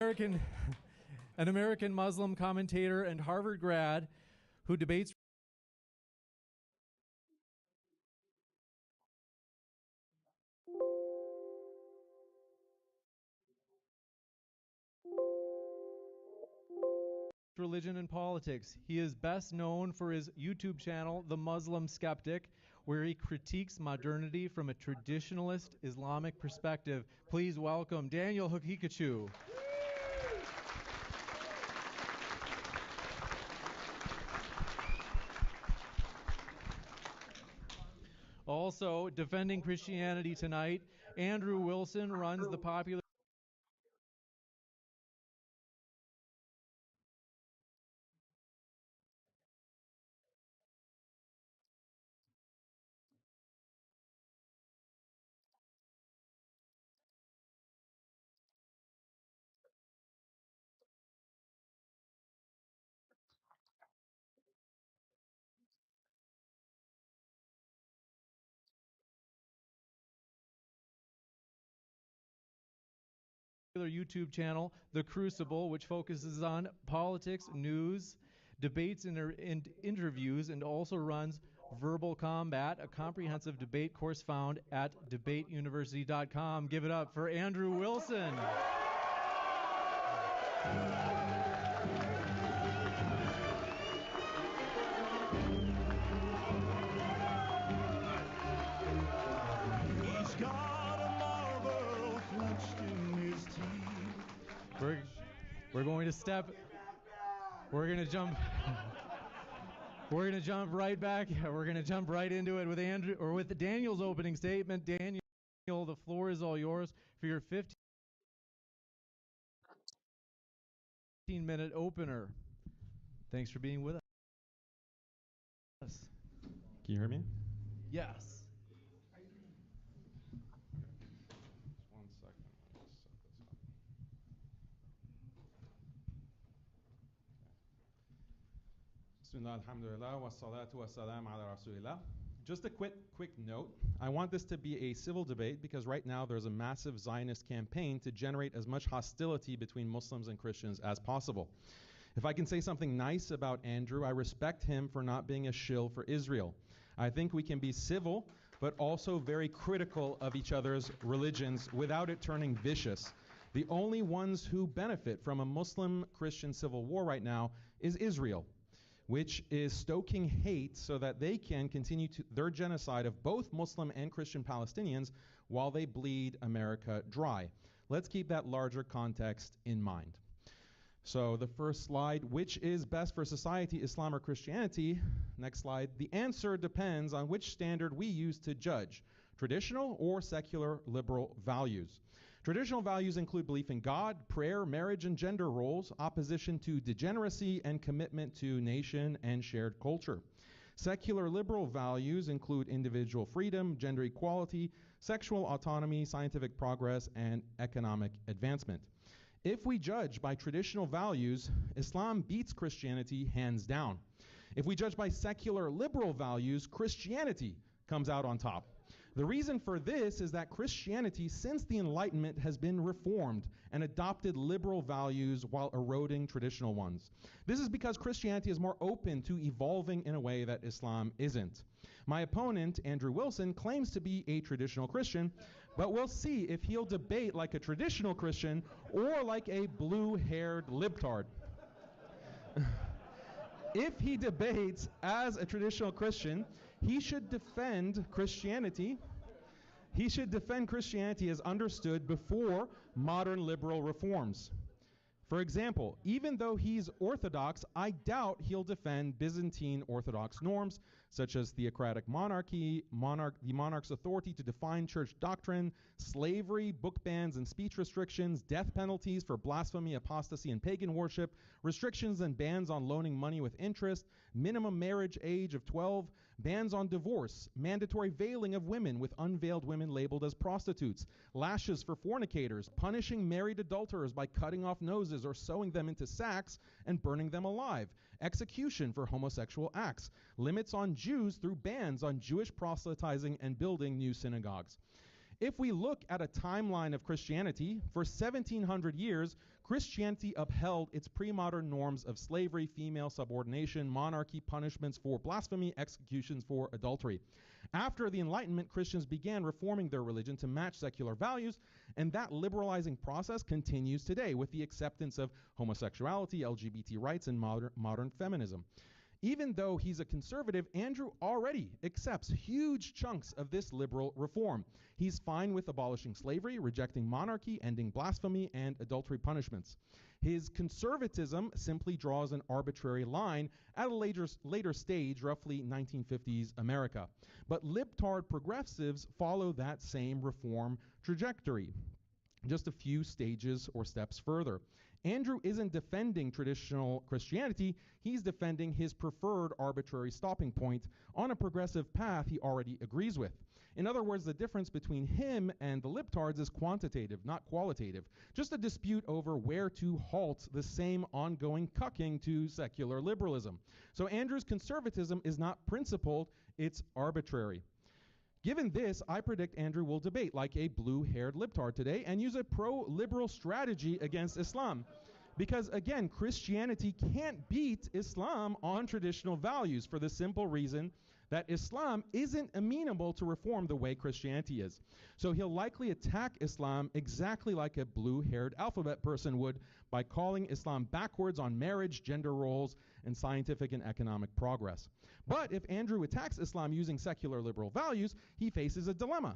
American, an American Muslim commentator and Harvard grad who debates religion and politics. He is best known for his YouTube channel, The Muslim Skeptic, where he critiques modernity from a traditionalist Islamic perspective. Please welcome Daniel Hukikachu. Also, defending Christianity tonight, Andrew Wilson runs the popular YouTube channel, The Crucible, which focuses on politics, news, debates, and interviews, and also runs Verbal Combat, a comprehensive debate course found at debateuniversity.com. Give it up for Andrew Wilson. We're going to step. We're going to jump. We're going to jump right back. We're going to jump right into it with Andrew or with Daniel's opening statement. Daniel, the floor is all yours for your 15-minute opener. Thanks for being with us. Can you hear me? Yes. Just a quick note. I want this to be a civil debate because right now there's a massive Zionist campaign to generate as much hostility between Muslims and Christians as possible. If I can say something nice about Andrew, I respect him for not being a shill for Israel. I think we can be civil, but also very critical of each other's religions without it turning vicious. The only ones who benefit from a Muslim-Christian civil war right now is Israel, which is stoking hate so that they can continue their genocide of both Muslim and Christian Palestinians while they bleed America dry. Let's keep that larger context in mind. So the first slide, which is best for society, Islam or Christianity? Next slide. The answer depends on which standard we use to judge, traditional or secular liberal values. Traditional values include belief in God, prayer, marriage, and gender roles, opposition to degeneracy, and commitment to nation and shared culture. Secular liberal values include individual freedom, gender equality, sexual autonomy, scientific progress, and economic advancement. If we judge by traditional values, Islam beats Christianity hands down. If we judge by secular liberal values, Christianity comes out on top. The reason for this is that Christianity, since the Enlightenment, has been reformed and adopted liberal values while eroding traditional ones. This is because Christianity is more open to evolving in a way that Islam isn't. My opponent, Andrew Wilson, claims to be a traditional Christian, but we'll see if he'll debate like a traditional Christian or like a blue-haired libtard. If he debates as a traditional Christian, he should defend Christianity. He should defend Christianity as understood before modern liberal reforms. For example, even though he's Orthodox, I doubt he'll defend Byzantine Orthodox norms, such as theocratic monarchy, the monarch's authority to define church doctrine, slavery, book bans and speech restrictions, death penalties for blasphemy, apostasy, and pagan worship, restrictions and bans on loaning money with interest, minimum marriage age of 12, bans on divorce, mandatory veiling of women with unveiled women labeled as prostitutes, lashes for fornicators, punishing married adulterers by cutting off noses or sewing them into sacks and burning them alive, execution for homosexual acts, limits on Jews through bans on Jewish proselytizing and building new synagogues. If we look at a timeline of Christianity, for 1700 years, Christianity upheld its pre-modern norms of slavery, female subordination, monarchy, punishments for blasphemy, executions for adultery. After the Enlightenment, Christians began reforming their religion to match secular values, and that liberalizing process continues today with the acceptance of homosexuality, LGBT rights, and modern feminism. Even though he's a conservative, Andrew already accepts huge chunks of this liberal reform. He's fine with abolishing slavery, rejecting monarchy, ending blasphemy, and adultery punishments. His conservatism simply draws an arbitrary line at a later stage, roughly 1950s America. But libtard progressives follow that same reform trajectory, just a few stages or steps further. Andrew isn't defending traditional Christianity, he's defending his preferred arbitrary stopping point on a progressive path he already agrees with. In other words, the difference between him and the libtards is quantitative, not qualitative. Just a dispute over where to halt the same ongoing cucking to secular liberalism. So Andrew's conservatism is not principled, it's arbitrary. Given this, I predict Andrew will debate like a blue-haired libtard today and use a pro-liberal strategy against Islam. Because again, Christianity can't beat Islam on traditional values for the simple reason that Islam isn't amenable to reform the way Christianity is. So he'll likely attack Islam exactly like a blue-haired alphabet person would by calling Islam backwards on marriage, gender roles, and scientific and economic progress. But if Andrew attacks Islam using secular liberal values, he faces a dilemma.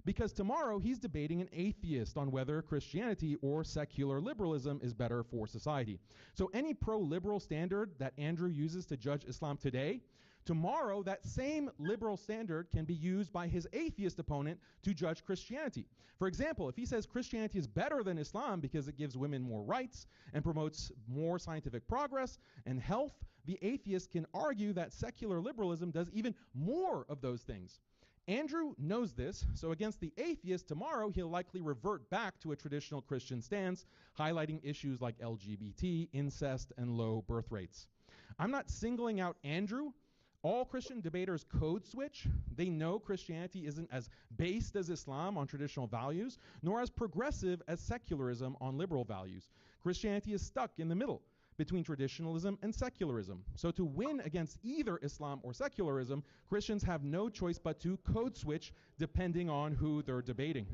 Because tomorrow he's debating an atheist on whether Christianity or secular liberalism is better for society. So any pro-liberal standard that Andrew uses to judge Islam today, tomorrow that same liberal standard can be used by his atheist opponent to judge Christianity. For example, if he says Christianity is better than Islam because it gives women more rights and promotes more scientific progress and health, the atheist can argue that secular liberalism does even more of those things. Andrew knows this, so against the atheist tomorrow, he'll likely revert back to a traditional Christian stance, highlighting issues like LGBT, incest, and low birth rates. I'm not singling out Andrew. All Christian debaters code switch. They know Christianity isn't as based as Islam on traditional values, nor as progressive as secularism on liberal values. Christianity is stuck in the middle between traditionalism and secularism. So to win against either Islam or secularism, Christians have no choice but to code switch depending on who they're debating.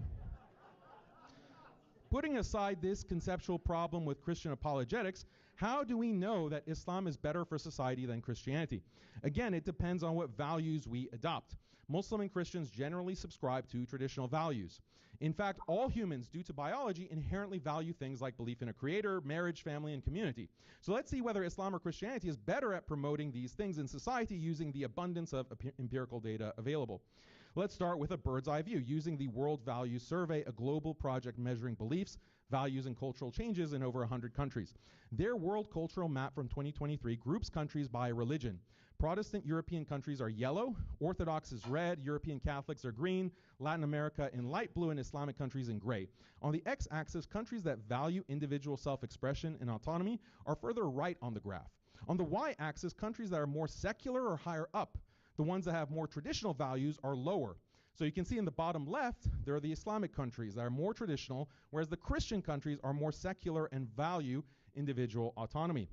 Putting aside this conceptual problem with Christian apologetics, how do we know that Islam is better for society than Christianity? Again, it depends on what values we adopt. Muslim and Christians generally subscribe to traditional values. In fact, all humans, due to biology, inherently value things like belief in a creator, marriage, family, and community. So let's see whether Islam or Christianity is better at promoting these things in society using the abundance of empirical data available. Let's start with a bird's eye view using the World Values Survey, a global project measuring beliefs, values, and cultural changes in over 100 countries. Their World Cultural Map from 2023 groups countries by religion. Protestant European countries are yellow, Orthodox is red, European Catholics are green, Latin America in light blue, and Islamic countries in gray. On the x-axis, countries that value individual self-expression and autonomy are further right on the graph. On the y-axis, countries that are more secular are higher up. The ones that have more traditional values are lower. So you can see in the bottom left, there are the Islamic countries that are more traditional, whereas the Christian countries are more secular and value individual autonomy.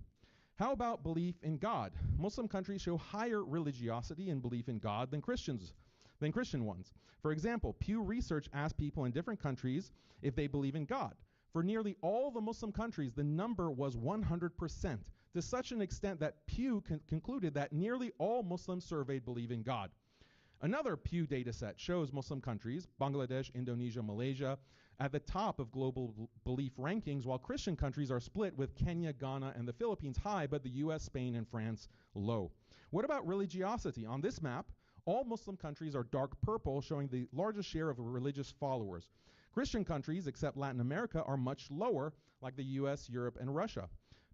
How about belief in God? Muslim countries show higher religiosity and belief in God than Christian ones. For example, Pew Research asked people in different countries if they believe in God. For nearly all the Muslim countries, the number was 100%, to such an extent that Pew concluded that nearly all Muslims surveyed believe in God. Another Pew data set shows Muslim countries, Bangladesh, Indonesia, Malaysia, at the top of global belief rankings, while Christian countries are split with Kenya, Ghana, and the Philippines high, but the US, Spain, and France low. What about religiosity? On this map, all Muslim countries are dark purple, showing the largest share of religious followers. Christian countries, except Latin America, are much lower, like the US, Europe, and Russia.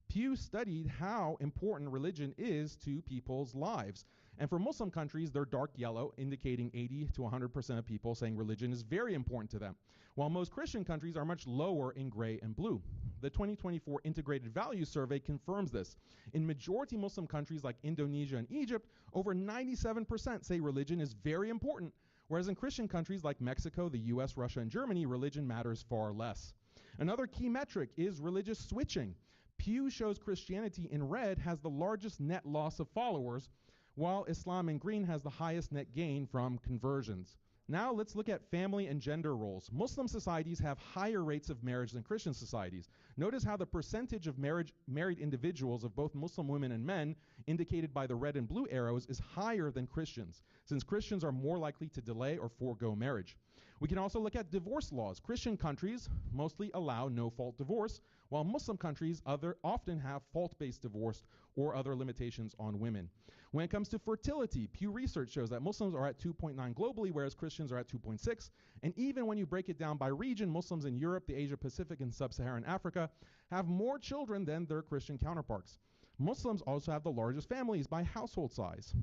Pew studied how important religion is to people's lives. And for Muslim countries, they're dark yellow, indicating 80 to 100% of people saying religion is very important to them, while most Christian countries are much lower in gray and blue. The 2024 Integrated Values Survey confirms this. In majority Muslim countries like Indonesia and Egypt, over 97% say religion is very important, whereas in Christian countries like Mexico, the US, Russia, and Germany, religion matters far less. Another key metric is religious switching. Pew shows Christianity in red has the largest net loss of followers, while Islam in green has the highest net gain from conversions. Now let's look at family and gender roles. Muslim societies have higher rates of marriage than Christian societies. Notice how the percentage of married individuals of both Muslim women and men, indicated by the red and blue arrows, is higher than Christians, since Christians are more likely to delay or forego marriage. We can also look at divorce laws. Christian countries mostly allow no-fault divorce, while Muslim countries often have fault-based divorce or other limitations on women. When it comes to fertility, Pew Research shows that Muslims are at 2.9 globally, whereas Christians are at 2.6. And even when you break it down by region, Muslims in Europe, the Asia Pacific, and Sub-Saharan Africa have more children than their Christian counterparts. Muslims also have the largest families by household size,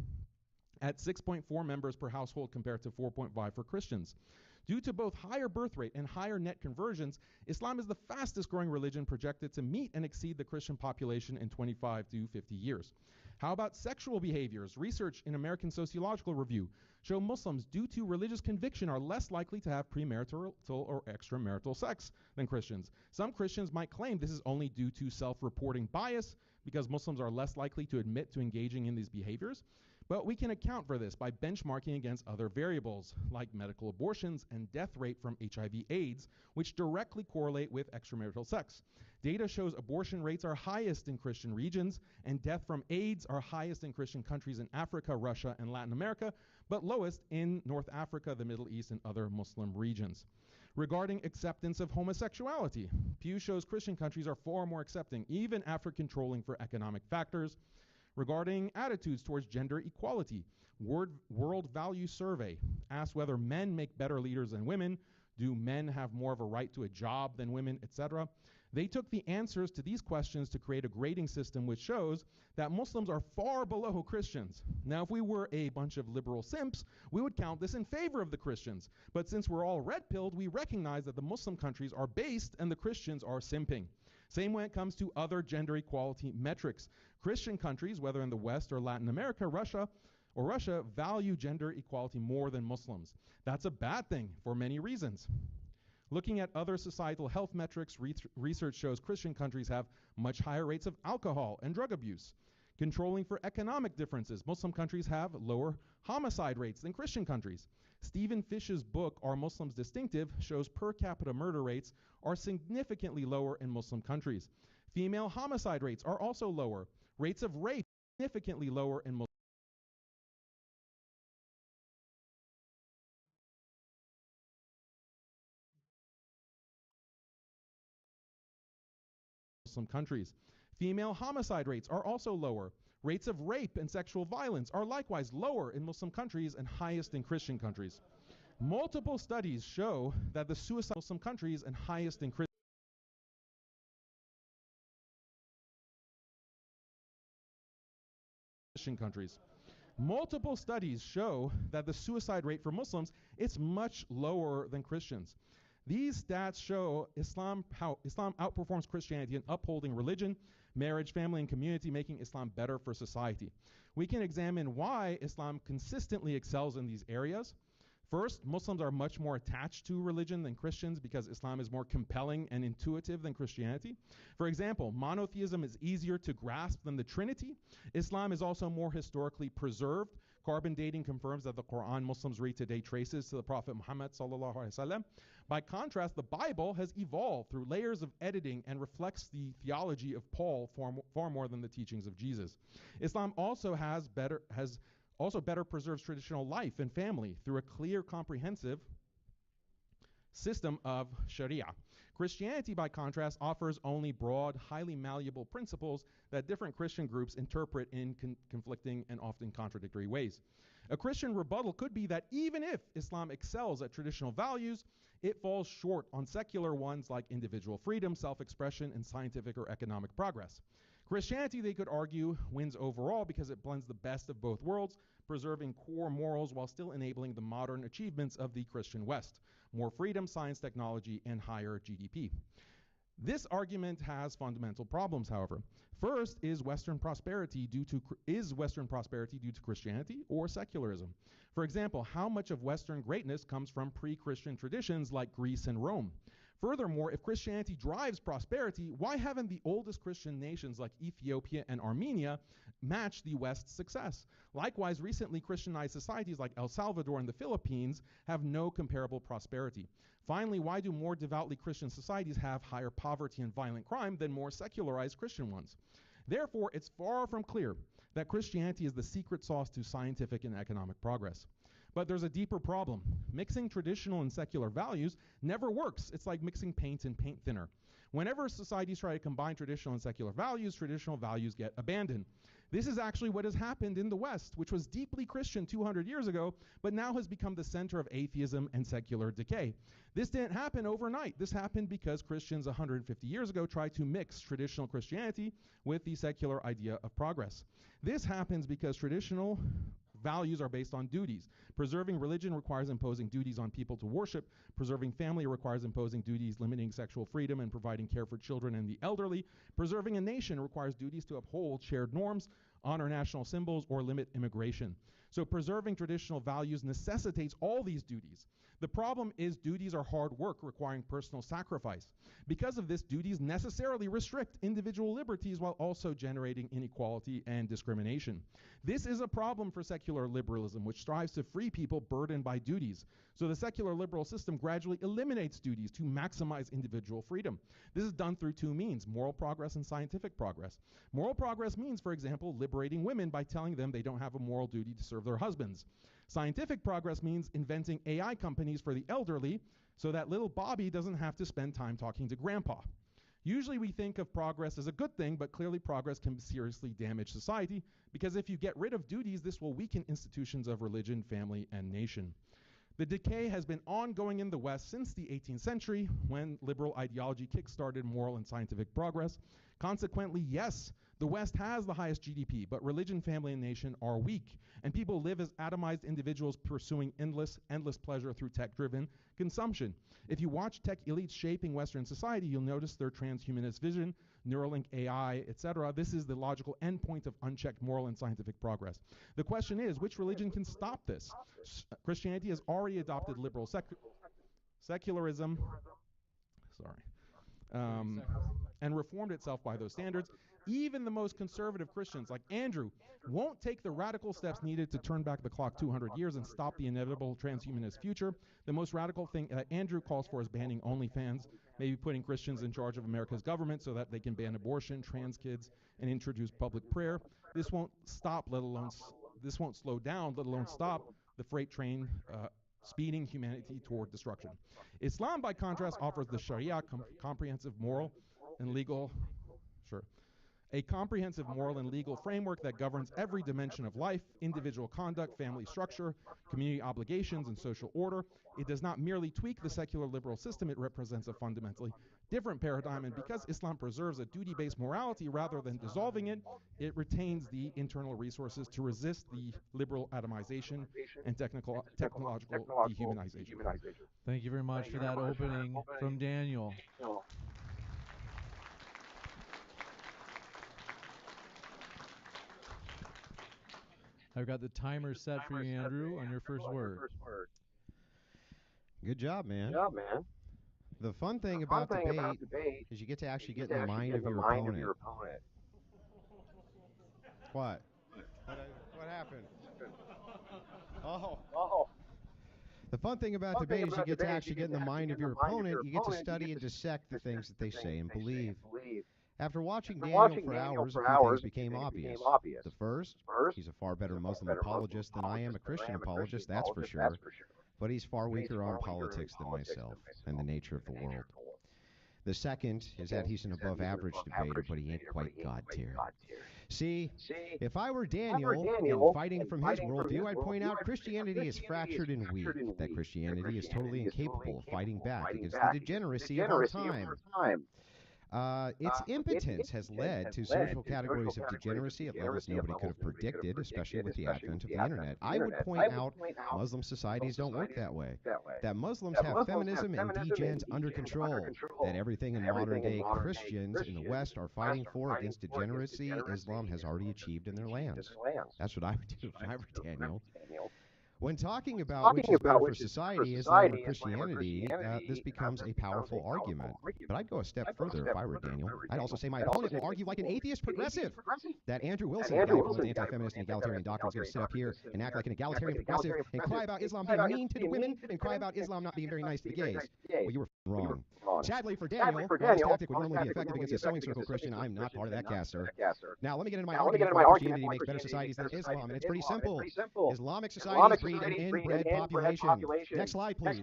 at 6.4 members per household compared to 4.5 for Christians. Due to both higher birth rate and higher net conversions, Islam is the fastest growing religion projected to meet and exceed the Christian population in 25 to 50 years. How about sexual behaviors? Research in American Sociological Review show Muslims, due to religious conviction, are less likely to have premarital or extramarital sex than Christians. Some Christians might claim this is only due to self-reporting bias because Muslims are less likely to admit to engaging in these behaviors. But we can account for this by benchmarking against other variables, like medical abortions and death rate from HIV/AIDS, which directly correlate with extramarital sex. Data shows abortion rates are highest in Christian regions, and death from AIDS are highest in Christian countries in Africa, Russia, and Latin America, but lowest in North Africa, the Middle East, and other Muslim regions. Regarding acceptance of homosexuality, Pew shows Christian countries are far more accepting, even after controlling for economic factors. Regarding attitudes towards gender equality, World Value Survey asks whether men make better leaders than women, do men have more of a right to a job than women, etc. They took the answers to these questions to create a grading system which shows that Muslims are far below Christians. Now, if we were a bunch of liberal simps, we would count this in favor of the Christians. But since we're all red-pilled, we recognize that the Muslim countries are based and the Christians are simping. Same when it comes to other gender equality metrics. Christian countries, whether in the West or Latin America, Russia, value gender equality more than Muslims. That's a bad thing for many reasons. Looking at other societal health metrics, research shows Christian countries have much higher rates of alcohol and drug abuse. Controlling for economic differences, Muslim countries have lower homicide rates than Christian countries. Stephen Fish's book, Are Muslims Distinctive?, shows per capita murder rates are significantly lower in Muslim countries. Female homicide rates are also lower. Rates of rape significantly lower in Muslim countries. Female homicide rates are also lower. Rates of rape and sexual violence are likewise lower in Muslim countries and highest in Christian countries. Multiple studies show that the suicide in Muslim countries and highest in Christian countries. Multiple studies show that the suicide rate for Muslims is much lower than Christians. These stats show how Islam outperforms Christianity in upholding religion, marriage, family, and community, making Islam better for society. We can examine why Islam consistently excels in these areas. First, Muslims are much more attached to religion than Christians because Islam is more compelling and intuitive than Christianity. For example, monotheism is easier to grasp than the Trinity. Islam is also more historically preserved. Carbon dating confirms that the Quran Muslims read today traces to the Prophet Muhammad sallallahu alaihi wasallam. By contrast, the Bible has evolved through layers of editing and reflects the theology of Paul far more than the teachings of Jesus. Islam also better preserves traditional life and family through a clear, comprehensive system of Sharia. Christianity, by contrast, offers only broad, highly malleable principles that different Christian groups interpret in conflicting and often contradictory ways. A Christian rebuttal could be that even if Islam excels at traditional values, it falls short on secular ones like individual freedom, self-expression, and scientific or economic progress. Christianity, they could argue, wins overall because it blends the best of both worlds, preserving core morals while still enabling the modern achievements of the Christian West: more freedom, science, technology, and higher GDP. This argument has fundamental problems, however. First, is Western prosperity due to Christianity or secularism? For example, how much of Western greatness comes from pre-Christian traditions like Greece and Rome? Furthermore, if Christianity drives prosperity, why haven't the oldest Christian nations like Ethiopia and Armenia matched the West's success? Likewise, recently Christianized societies like El Salvador and the Philippines have no comparable prosperity. Finally, why do more devoutly Christian societies have higher poverty and violent crime than more secularized Christian ones? Therefore, it's far from clear that Christianity is the secret sauce to scientific and economic progress. But there's a deeper problem. Mixing traditional and secular values never works. It's like mixing paint and paint thinner. Whenever societies try to combine traditional and secular values get abandoned. This is actually what has happened in the West, which was deeply Christian 200 years ago, but now has become the center of atheism and secular decay. This didn't happen overnight. This happened because Christians 150 years ago tried to mix traditional Christianity with the secular idea of progress. This happens because traditional values are based on duties. Preserving religion requires imposing duties on people to worship. Preserving family requires imposing duties limiting sexual freedom and providing care for children and the elderly. Preserving a nation requires duties to uphold shared norms, honor national symbols, or limit immigration. So preserving traditional values necessitates all these duties. The problem is duties are hard work requiring personal sacrifice. Because of this, duties necessarily restrict individual liberties while also generating inequality and discrimination. This is a problem for secular liberalism, which strives to free people burdened by duties. So the secular liberal system gradually eliminates duties to maximize individual freedom. This is done through two means: moral progress and scientific progress. Moral progress means, for example, liberating women by telling them they don't have a moral duty to serve their husbands. Scientific progress means inventing AI companies for the elderly so that little Bobby doesn't have to spend time talking to grandpa. Usually we think of progress as a good thing, but clearly progress can seriously damage society, because if you get rid of duties, this will weaken institutions of religion, family, and nation. The decay has been ongoing in the West since the 18th century, when liberal ideology kick-started moral and scientific progress. Consequently, yes, the West has the highest GDP, but religion, family, and nation are weak, and people live as atomized individuals pursuing endless pleasure through tech-driven consumption. If you watch tech elites shaping Western society, you'll notice their transhumanist vision, Neuralink AI, etc. This is the logical endpoint of unchecked moral and scientific progress. The question is, which religion can stop this? Christianity has already adopted liberal secularism, and reformed itself by those standards. Even the most conservative Christians, like Andrew, won't take the radical steps needed to turn back the clock 200 years and stop the inevitable transhumanist future. The most radical thing that Andrew calls for is banning OnlyFans, maybe putting Christians in charge of America's government so that they can ban abortion, trans kids, and introduce public prayer. This won't slow down, let alone stop the freight train speeding humanity toward destruction. Islam, by contrast, offers the Sharia comprehensive moral and legal framework that governs every dimension of life: individual conduct, family structure, community obligations, and social order. It does not merely tweak the secular liberal system, it represents a fundamentally different paradigm, and because Islam preserves a duty-based morality rather than dissolving it, it retains the internal resources to resist the liberal atomization and technological dehumanization. Thank you very much for that opening from Daniel. I've got the timer set for you, Andrew, on your first word. Good job, man. The fun thing about debate is you get to actually get in the mind of your opponent. What? What happened? Oh. The fun thing about debate is you get to actually get in the mind of your opponent. You get to study and dissect the things that they say and believe. After watching Daniel for hours, a few things became obvious. The first, he's a far better Muslim apologist than I am a Christian apologist, that's for sure. But he's far weaker on politics than myself and the nature of the world. The second is that he's an above-average debater, but he ain't quite God-tier. See, if I were Daniel and fighting from his worldview, I'd point out Christianity is fractured and weak, that Christianity is totally incapable of fighting back against the degeneracy of our time. Its impotence has led to social categories of degeneracy at levels nobody could have predicted, especially with the advent of the internet. I would point out Muslim societies don't work that way. That Muslims have feminism and degens under control. That everything in modern-day Christians in the West are fighting for against degeneracy, Islam has already achieved in their lands. That's what I would do if I were Daniel. When talking about which is better for society, Islam or Christianity, this becomes a powerful argument. But I'd go a step further if I were Daniel. I'd also say my opponent will argue like an atheist progressive. That Andrew Wilson, the guy who holds anti-feminist and egalitarian doctrine, is going to sit up here and act like an egalitarian progressive and cry about Islam being mean to the women and cry about Islam not being very nice to the gays. Well, you were wrong. Sadly for Daniel, while this tactic would normally be effective against a sewing circle Christian, I'm not part of that cast, sir. Now, let me get into my argument why Christianity makes better societies than Islam, and it's pretty simple. Islamic societies breed an inbred population. Next slide, please.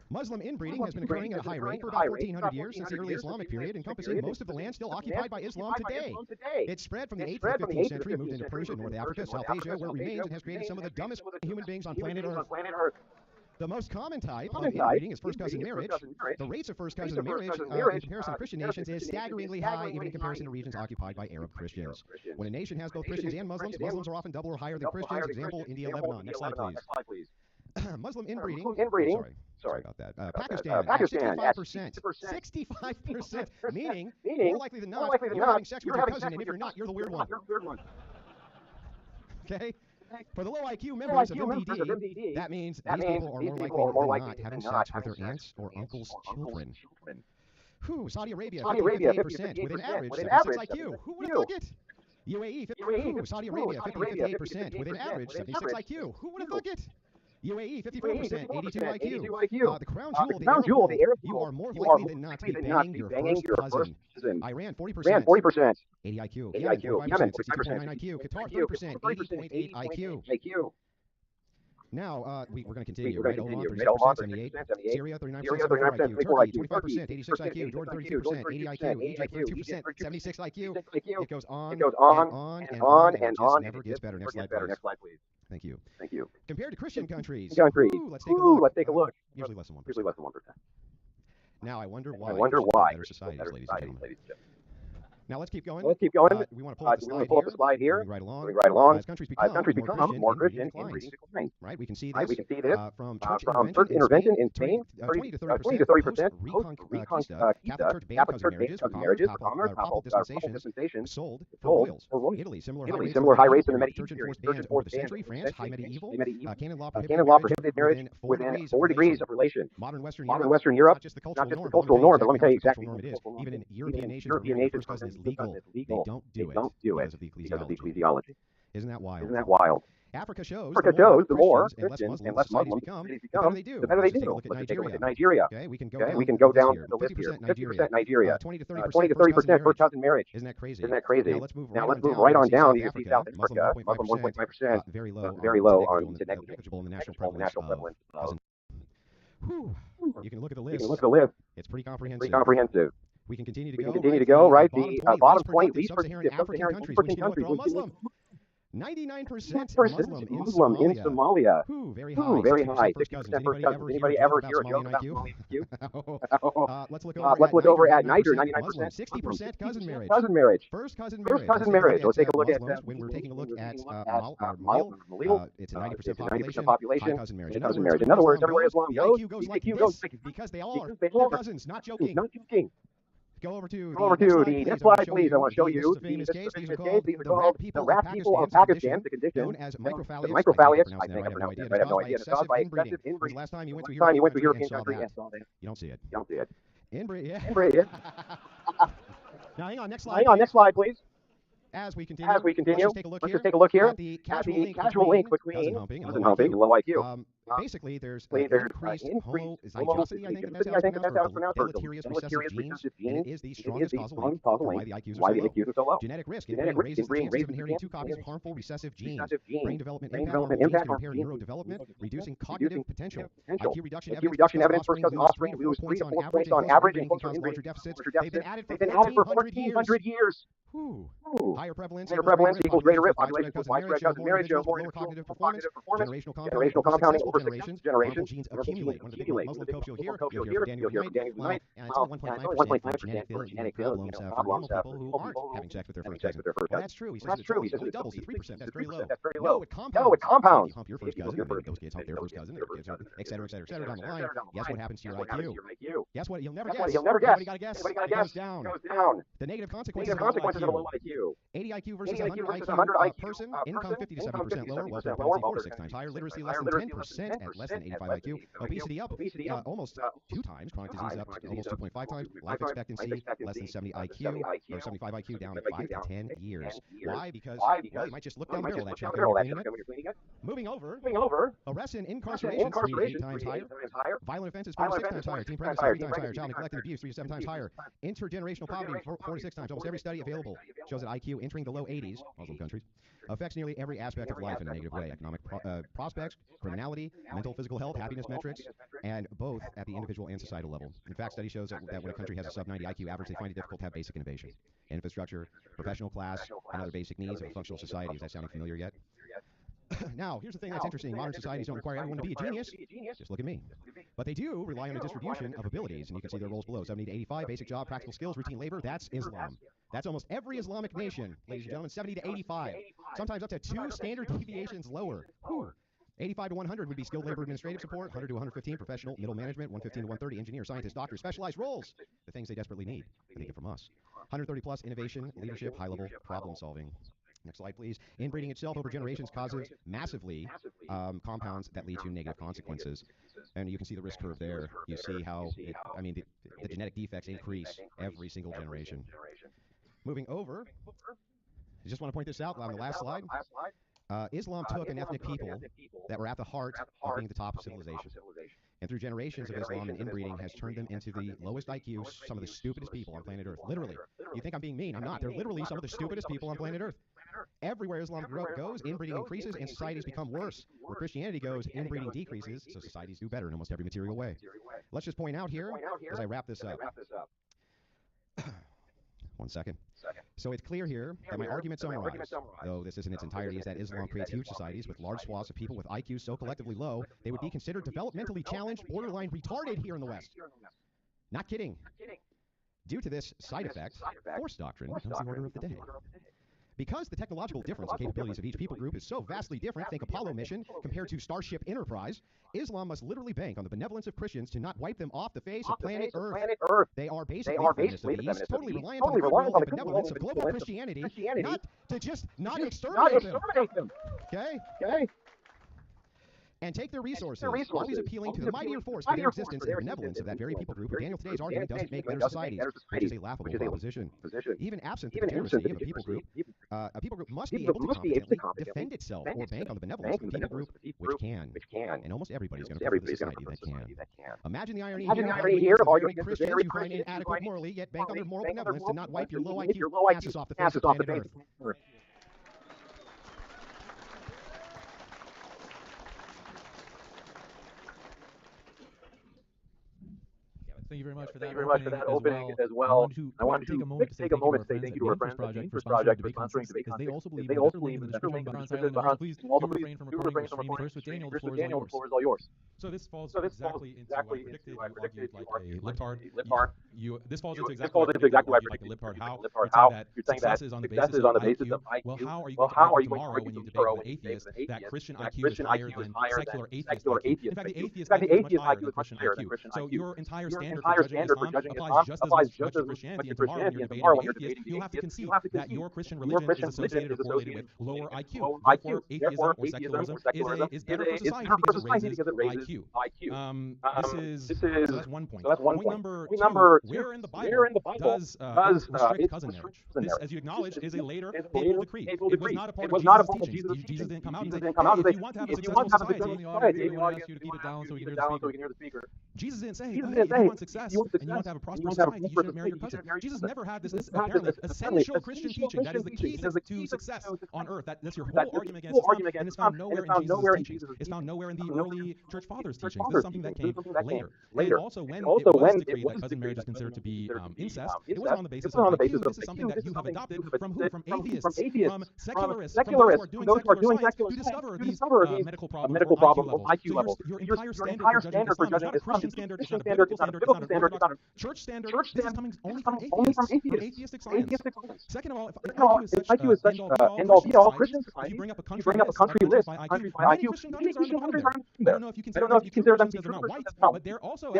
Muslim inbreeding has been occurring at a high rate for about 1,400 years since the early Islamic period, encompassing most of the land still occupied by Islam today. It spread from the 8th to the 15th century, moved into Persia, North Africa, South Asia, where it remains and has created some of the dumbest human beings on planet Earth. The most common type of inbreeding is first cousin marriage. The rates of first cousin marriage in comparison to Christian nations is staggeringly high, even in comparison to regions occupied by Arab Christians. When a nation has both Christians and Muslims, Muslims are often double or higher than Christians. Example, India, Lebanon. Next slide, please. Muslim inbreeding. Sorry about that. Pakistan at 65%. 65%. Meaning, more likely than not, you're having sex with your cousin, and if you're not, you're the weird one. Okay? For the low IQ members of MDD, that means these people are more likely than not having sex with their aunts or uncles' children. Saudi Arabia, 58% with an average 76 IQ. Who would have thought it? UAE, Saudi Arabia, 58% with an average 76 IQ. Who would have thought it? UAE, 54%, 82 IQ. The crown jewel of the Arab world, you are more likely than not to be banging your first cousin. Iran, 40%, 80 IQ. Yemen, 45%, 62.9 IQ. Qatar, 30%, 80.8 IQ. Now, we're going to continue. Right, Oman, 36%, 78. Syria, 39%, 74 IQ. Turkey, 25%, 86 IQ. Jordan, 32%, 80 IQ. Egypt, 32%, 76 IQ. It goes on and on and on, and it just never gets better. Next slide, please. Thank you. Compared to Christian countries, let's take a look. Usually less than 1%. Now, I wonder why. Better societies, ladies and gentlemen. Now let's keep going. We want to pull up the slide here. Moving right along. As countries become more Christian, inbreeding declines. Right. We can see this from church intervention in Spain. 20 to 30% post-Reconquista Catholic Church banned marriages for commerce, papal dispensations sold for royals. Italy, similar high rates in the medieval period. Church enforced the century. France, high medieval. Canon law prohibited marriage within 4 degrees of relation. Modern Western Europe, not just the cultural norm, but let me tell you exactly what the cultural norm is. Even in European nations, first cousin is legal. They don't do it because of the ecclesiology. Isn't that wild? Africa shows the more Christians and less Muslims become, the better they do. Let's take a look at Nigeria. Okay, we can go down the list here. 50% Nigeria. 20 to 30% first cousin marriage. Isn't that crazy? Now let's move right on down to South Africa. Muslim 1.5%. Very low on the negligible in the national prevalence. You can look at the list. It's pretty comprehensive. We can continue to go, right? The bottom 20 least Sub-Saharan African countries are Muslim. 99% Muslim in Somalia. Very high. 60% first cousins. Anybody ever hear a joke about Somali IQ? Let's look over at Niger. 99%. 60% cousin marriage. First cousin marriage. Let's take a look at when we're taking a look at Mali. It's a 90% population. Cousin marriage. In other words, everywhere Islam goes, the IQ goes because they all are cousins. Not joking. Go over to the next slide, please. I want to show you the famous case. These are called the rat people of Pakistan, the condition known as microphalics. I think I have no idea. It's caused by excessive inbreeding. Last time you went to a European country and saw that. You don't see it. Inbreed, yeah. Now, hang on. Next slide, please. As we continue, let's just take a look here at the casual link between cousin humping and low IQ. Basically, there's increased homozygosity, I think that's how it's pronounced, or deleterious recessive genes, and it is the strongest causal link why the IQs are so low. Genetic risk raises the chances of inheriting 2 copies of harmful recessive genes. Brain development impact on genes neurodevelopment, reducing cognitive potential. IQ reduction evidence for cousin offspring lose 3 to 4 points on average and cause larger deficits. They've been added for 1,400 years. Higher prevalence equals greater risk. Widespread cousin marriage shows more individuals, lower cognitive performance. Generational compounding over successive generations. Genes accumulate. One of the big Muslim quotes you'll hear from Daniel Knight. And it's only 1.9% of genetic problems for normal people who aren't having sex with their first cousin. Well, that's true. He says it only doubles to 3%. That's very low. No, it compounds. If you hump your first cousin, those kids hump their first cousin, et cetera, down the line. Guess what happens to your IQ? Guess what? You'll never guess. Anybody got to guess? It goes down. The negative consequences of a low IQ. 80 IQ versus 100 IQ person, income 50 to 70% lower, welfare dependency 4 to 6 times higher, literacy less than 10% at less than 85 IQ, obesity up almost 2 times, chronic disease up almost 2.5 times, life expectancy less than 70 IQ, or 75 IQ down 5 to 10 years. Why? Because, well, you might just look down the barrel of that shotgun when you're cleaning it. Moving over, arrests and incarcerations 3 to 8 times higher, violent offenses 4 to 6 times higher, teen pregnancy 3 times higher, child neglect and abuse 3 to 7 times higher, intergenerational poverty 4 to 6 times. Almost every study available shows that IQ entering the low 80s, Muslim countries, affects nearly every aspect of life in a negative way. Economic prospects, criminality, mental, physical health, happiness metrics, and both at the individual and societal level. In fact, study shows that when a country has a sub-90 IQ average, they find it difficult to have basic innovation, infrastructure, professional class, and other basic needs of a functional society. Is that sounding familiar yet? Now, here's the thing that's interesting. Modern societies don't require everyone to be a genius. Just look at me. But they do rely on a distribution of abilities, and you can see their roles below. 70 to 85, basic job, practical skills, routine labor. That's Islam. That's almost every Islamic nation, ladies and gentlemen. 70 to 85. Sometimes up to 2 standard deviations lower. 85 to 100 would be skilled labor administrative support, 100 to 115 professional middle management, 115 to 130 engineer, scientist, doctor, specialized roles, the things they desperately need. They need it from us. 130 plus innovation, leadership, high-level problem solving. Next slide, please. Inbreeding itself over generations causes massively compounds that lead to negative consequences. And you can see the risk curve there. You see how, the genetic defects increase every single generation. Moving over, I just want to point this out on the last slide. Islam took an ethnic people that were at the heart of being the top of civilization. And through generations of Islam and inbreeding has turned them into the lowest IQ, some of the stupidest people on planet Earth. Literally. You think I'm being mean? I'm not. They're literally some of the stupidest people on planet Earth. Everywhere Islam goes, inbreeding increases and societies become worse. Where Christianity goes, inbreeding decreases, so societies do better in almost every material way. Let's just point out here, as I wrap this up. 1 second. So it's clear here that my argument summarized, though this isn't its entirety, is that Islam creates huge societies with large swaths of people with IQs so collectively low, they would be considered developmentally challenged, borderline retarded here in the West. Not kidding. Due to this side effect, force doctrine becomes the order of the day. Because the technological difference and capabilities of each people group is so vastly different, think Apollo mission compared to Starship Enterprise, Islam must literally bank on the benevolence of Christians to not wipe them off the face of planet Earth. They are basically feminists of the East, totally reliant on the goodwill and benevolence of global Christianity, not to just not exterminate them. Okay? And take their resources, always appealing to the mightier force for their existence and benevolence of that very people group who Daniel today's argument doesn't make better societies, which is a laughable proposition. Even absent the degeneracy of a people group must be able to competently defend itself or bank on the benevolence of a people group which can. And almost everybody's going to prefer the society that can. Imagine the irony here of arguing Christians who find inadequate morally, yet bank on their moral benevolence to not wipe your low IQ asses off the face of planet Earth. Thank you very much for that opening as well. I want to take a moment to say thank you to our friends at the First Project for sponsoring Debate Concepts, because they also believe in the description behind please also refrain from recording first with Daniel. The floor is all yours. So this falls exactly into what I predicted, like a libtard. This falls into exactly what I predicted, like a libtard. How you're saying that success is on the basis of IQ. Well, how are you going to argue tomorrow when you debate with atheists that Christian IQ is higher than secular atheist IQ? In fact, the atheist IQ is much higher than Christian IQ. So your entire standard for judging Islam applies just as much to Christianity. And tomorrow when you're debating an atheist, you'll have to concede that your Christian religion is associated or correlated with lower IQ. Therefore, atheism or secularism is better for society because it raises IQ. So that's one point. Point number two, where in the Bible does restrict cousin marriage? This, as you acknowledge, is a later papal decree. It was not a part of Jesus' teachings. Jesus didn't come out and say, hey, if you want to have a successful society, I ask you to keep it down so we can hear the speaker. Jesus didn't say, oh, hey, if you want success and you want to have a prosperous society, you shouldn't marry your cousin. Jesus never had this apparently essential Christian teaching that is the key to success on earth. That's your whole argument against Islam, and it's found nowhere in Jesus' teachings. It's found nowhere in the early church fathers' teachings. This is something that came later. And also, when it was decreed that cousin marriage is considered to be incest, it was on the basis of IQ. This is something that you have adopted from who? From atheists, from secularists, from those who are doing secular science, to discover these medical problems or IQ levels. So your entire standard for judging Islam is not a Christian standard, it's not a biblical standard, it's not an Orthodox church standard. This is coming only from atheists, from atheistic science. Second of all, if IQ is such end-all be-all Christian society, if you bring up a country list by IQ, many Christian countries are there. I don't know if you consider them to be Christians because they're not white, but they're also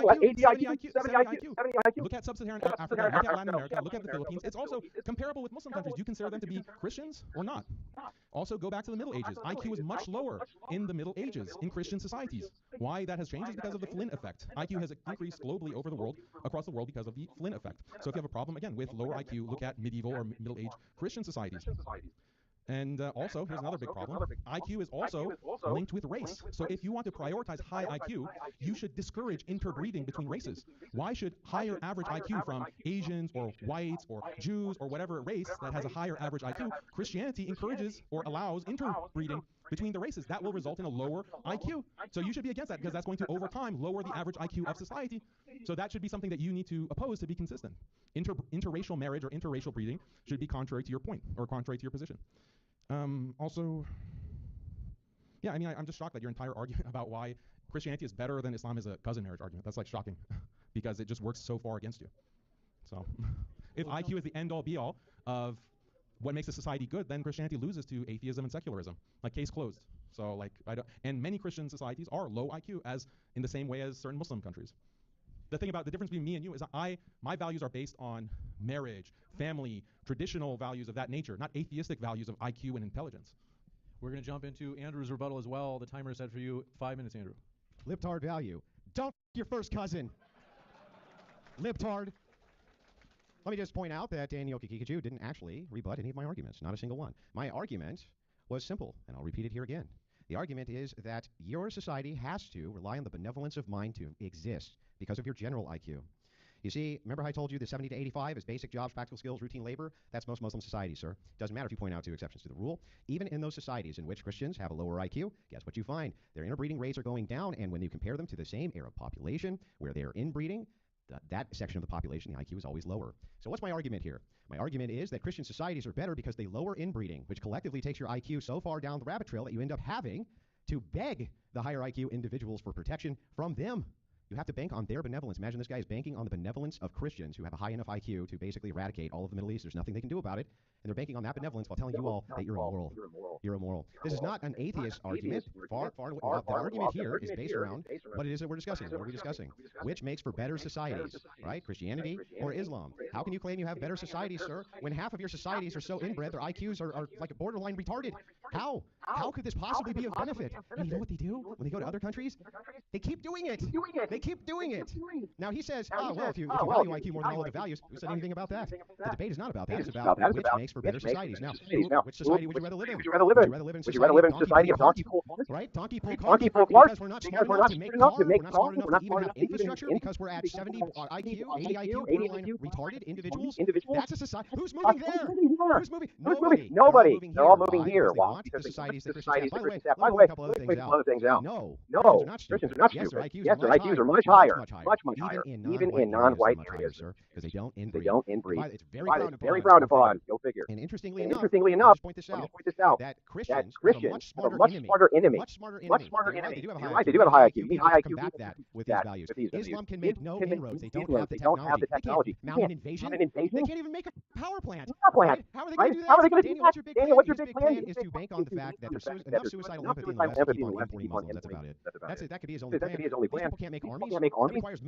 at 80 IQ, 70 IQ. Look at Sub-Saharan Africa, look at Latin America, look at the Philippines. It's also comparable with Muslim countries. Do you consider them to be Christians or not? Also, go back to the Middle Ages. IQ is much lower in the Middle Ages in Christian societies. Why that has changed is because of the Flynn effect. IQ has increased globally over the world, across the world, because of the Flynn effect. So if you have a problem, again, with lower IQ, look at medieval or Middle Age Christian societies. And also, here's another big problem. IQ is also linked with race. So if you want to prioritize high IQ, you should discourage interbreeding between races. Why should higher average IQ from Asians or whites or Jews or whatever race that has a higher average IQ, Christianity encourages or allows interbreeding between the races? That will result in a lower IQ. So you should be against that because that's going to, over time, lower the average IQ of society. So that should be something that you need to oppose to be consistent. Interracial marriage or interracial breeding should be contrary to your point or contrary to your position. Also, yeah, I mean, I'm just shocked that your entire argument about why Christianity is better than Islam is a cousin marriage argument. That's like shocking because it just works so far against you. So if IQ is the end-all be-all of what makes a society good, then Christianity loses to atheism and secularism. Like, case closed. So like, and many Christian societies are low IQ, as in the same way as certain Muslim countries. The thing about the difference between me and you is my values are based on marriage, family, traditional values of that nature, not atheistic values of IQ and intelligence. We're going to jump into Andrew's rebuttal as well. The timer is set for you. 5 minutes, Andrew. Libtard value. Don't your first cousin. Libtard. Let me just point out that Daniel Kikikachu didn't actually rebut any of my arguments, not a single one. My argument was simple, and I'll repeat it here again. The argument is that your society has to rely on the benevolence of mind to exist because of your general IQ. You see, remember how I told you the 70 to 85 is basic jobs, practical skills, routine labor? That's most Muslim societies, sir. Doesn't matter if you point out 2 exceptions to the rule. Even in those societies in which Christians have a lower IQ, guess what you find? Their interbreeding rates are going down, and when you compare them to the same Arab population where they're inbreeding, that section of the population, the IQ is always lower. So what's my argument here? My argument is that Christian societies are better because they lower inbreeding, which collectively takes your IQ so far down the rabbit trail that you end up having to beg the higher IQ individuals for protection from them. You have to bank on their benevolence. Imagine this guy is banking on the benevolence of Christians who have a high enough IQ to basically eradicate all of the Middle East. There's nothing they can do about it. And they're banking on that benevolence while telling you all that you're immoral. You're immoral. This is not an atheist argument. The argument here is based around what it is that we're discussing. What are we discussing? Which makes for better societies, right? Christianity or Islam? How can you claim you have better societies, sir, when half of your societies are so inbred, their IQs are like borderline retarded? How? How could this possibly be of benefit? And you know what they do when they go to other countries? They keep doing it. They keep doing it. Now he says, if you value IQ more than all other values, who said anything about that? The debate is not about that. It's about which makes for better societies. Now, which society would you rather live in? Would you rather live in a society of donkey pull cars? Right? Donkey pull cars. Because we're not smart enough to make cars. We're not smart enough to even have infrastructure because we're at 70 IQ, 80 IQ, borderline retarded individuals. That's a society. Who's moving there? Who's moving? Nobody. They're all moving here. Why? Because the societies that Christians have. By the way, a couple other things out. No. Christians are not stupid. Yes, their IQs are much higher. Much higher. Even in non-white areas, sir. Because they don't inbreed. It's very frowned upon. Go figure. And interestingly enough, I'll just point this out, that Christians have a much smarter enemy. Much smarter enemy. You're right, they do have a high IQ. You need high IQ to combat that with these values. Islam can make no inroads. They don't have the technology. They can't mount an invasion. They can't even make a power plant. Right? How are they going to do that? How are they going to do that? Daniel, what's your big plan? Is to bank on the fact that there's enough suicidal empathy in the West to keep on importing Muslims. That's about it. That could be his only plan. These people can't make armies. It requires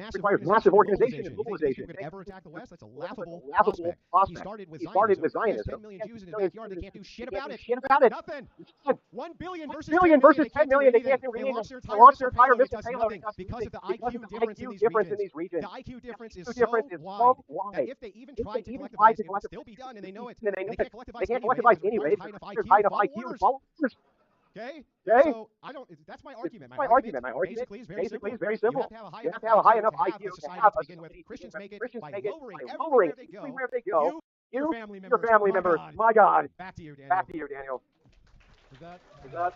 massive organization and mobilization. If you could ever attack the West, that's a laughable prospect. He started with Zionism. 10 million Jews in his backyard. They can't do shit about it. Nothing. 1 billion versus 10 million. They can't do anything. They launch their entire missile payload because of the IQ difference in these regions. The IQ difference is so wide that if they even tried to collectivize, it would still be done, and they know it. They can't collectivize anyway. There's high enough IQ. Okay? Okay? So I don't. That's my argument. My argument basically is very simple. is very simple. You have to have a high enough IQ to to have have a a society to begin with. society Christians make it Christians by make it lowering by everywhere they everywhere go. they go. Your You, family members. your family my members. God. My God. Back to you, Daniel. Back to you, Daniel. Is that? Is that?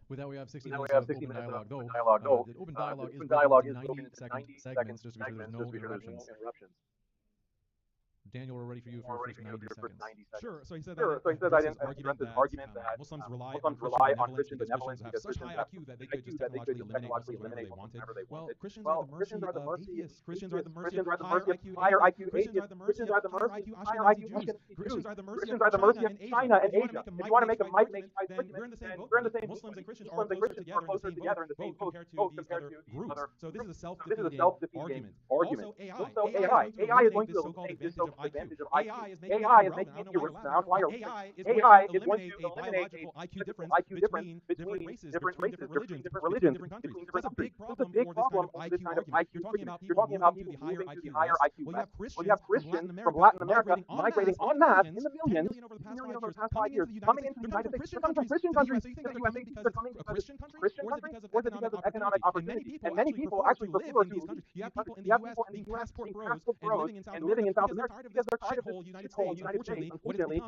With that, we have 60 Now we minutes have of 60 open minutes dialogue. of open Though, dialogue. No, the open dialogue the is open broken dialogue into is broken 90 into second 90 segments just because there's segments, no just because there's interruptions. no interruptions. Daniel, we're ready for you for your first 90 seconds. Sure. So he said Sure. that So he said that his argument that Muslims rely on Christian benevolence because Christians have such high IQ that they could just technologically eliminate Muslims whenever they wanted. Well, Christians are the mercy of atheists. Christians are the mercy of higher IQ Christians are the mercy of higher IQ Ashkenazi Jews. Christians are the mercy of China and Asia. If you want to make a might make then we're in the same boat. Muslims and Christians are closer together in the same boat compared to these other groups. So this is a self-defeating argument. Also, AI is going to eliminate this so-called advantage of IQ. AI is making it irrelevant. AI is going to eliminate a biological IQ difference between races, between different religions, between different countries. That's a big problem for this kind of IQ argument. You're talking about people moving to the higher IQ. Well, you have Christians from Latin America migrating en masse in the millions over the past 5 years, coming into the United States. They're coming from Christian countries. You think they're coming because they're coming because it's a Christian country, or is it because of economic opportunity? And many people actually prefer to live in these countries. You have people in the U.S. being passport bros and living in South America because they're tired of this United States. Unfortunately,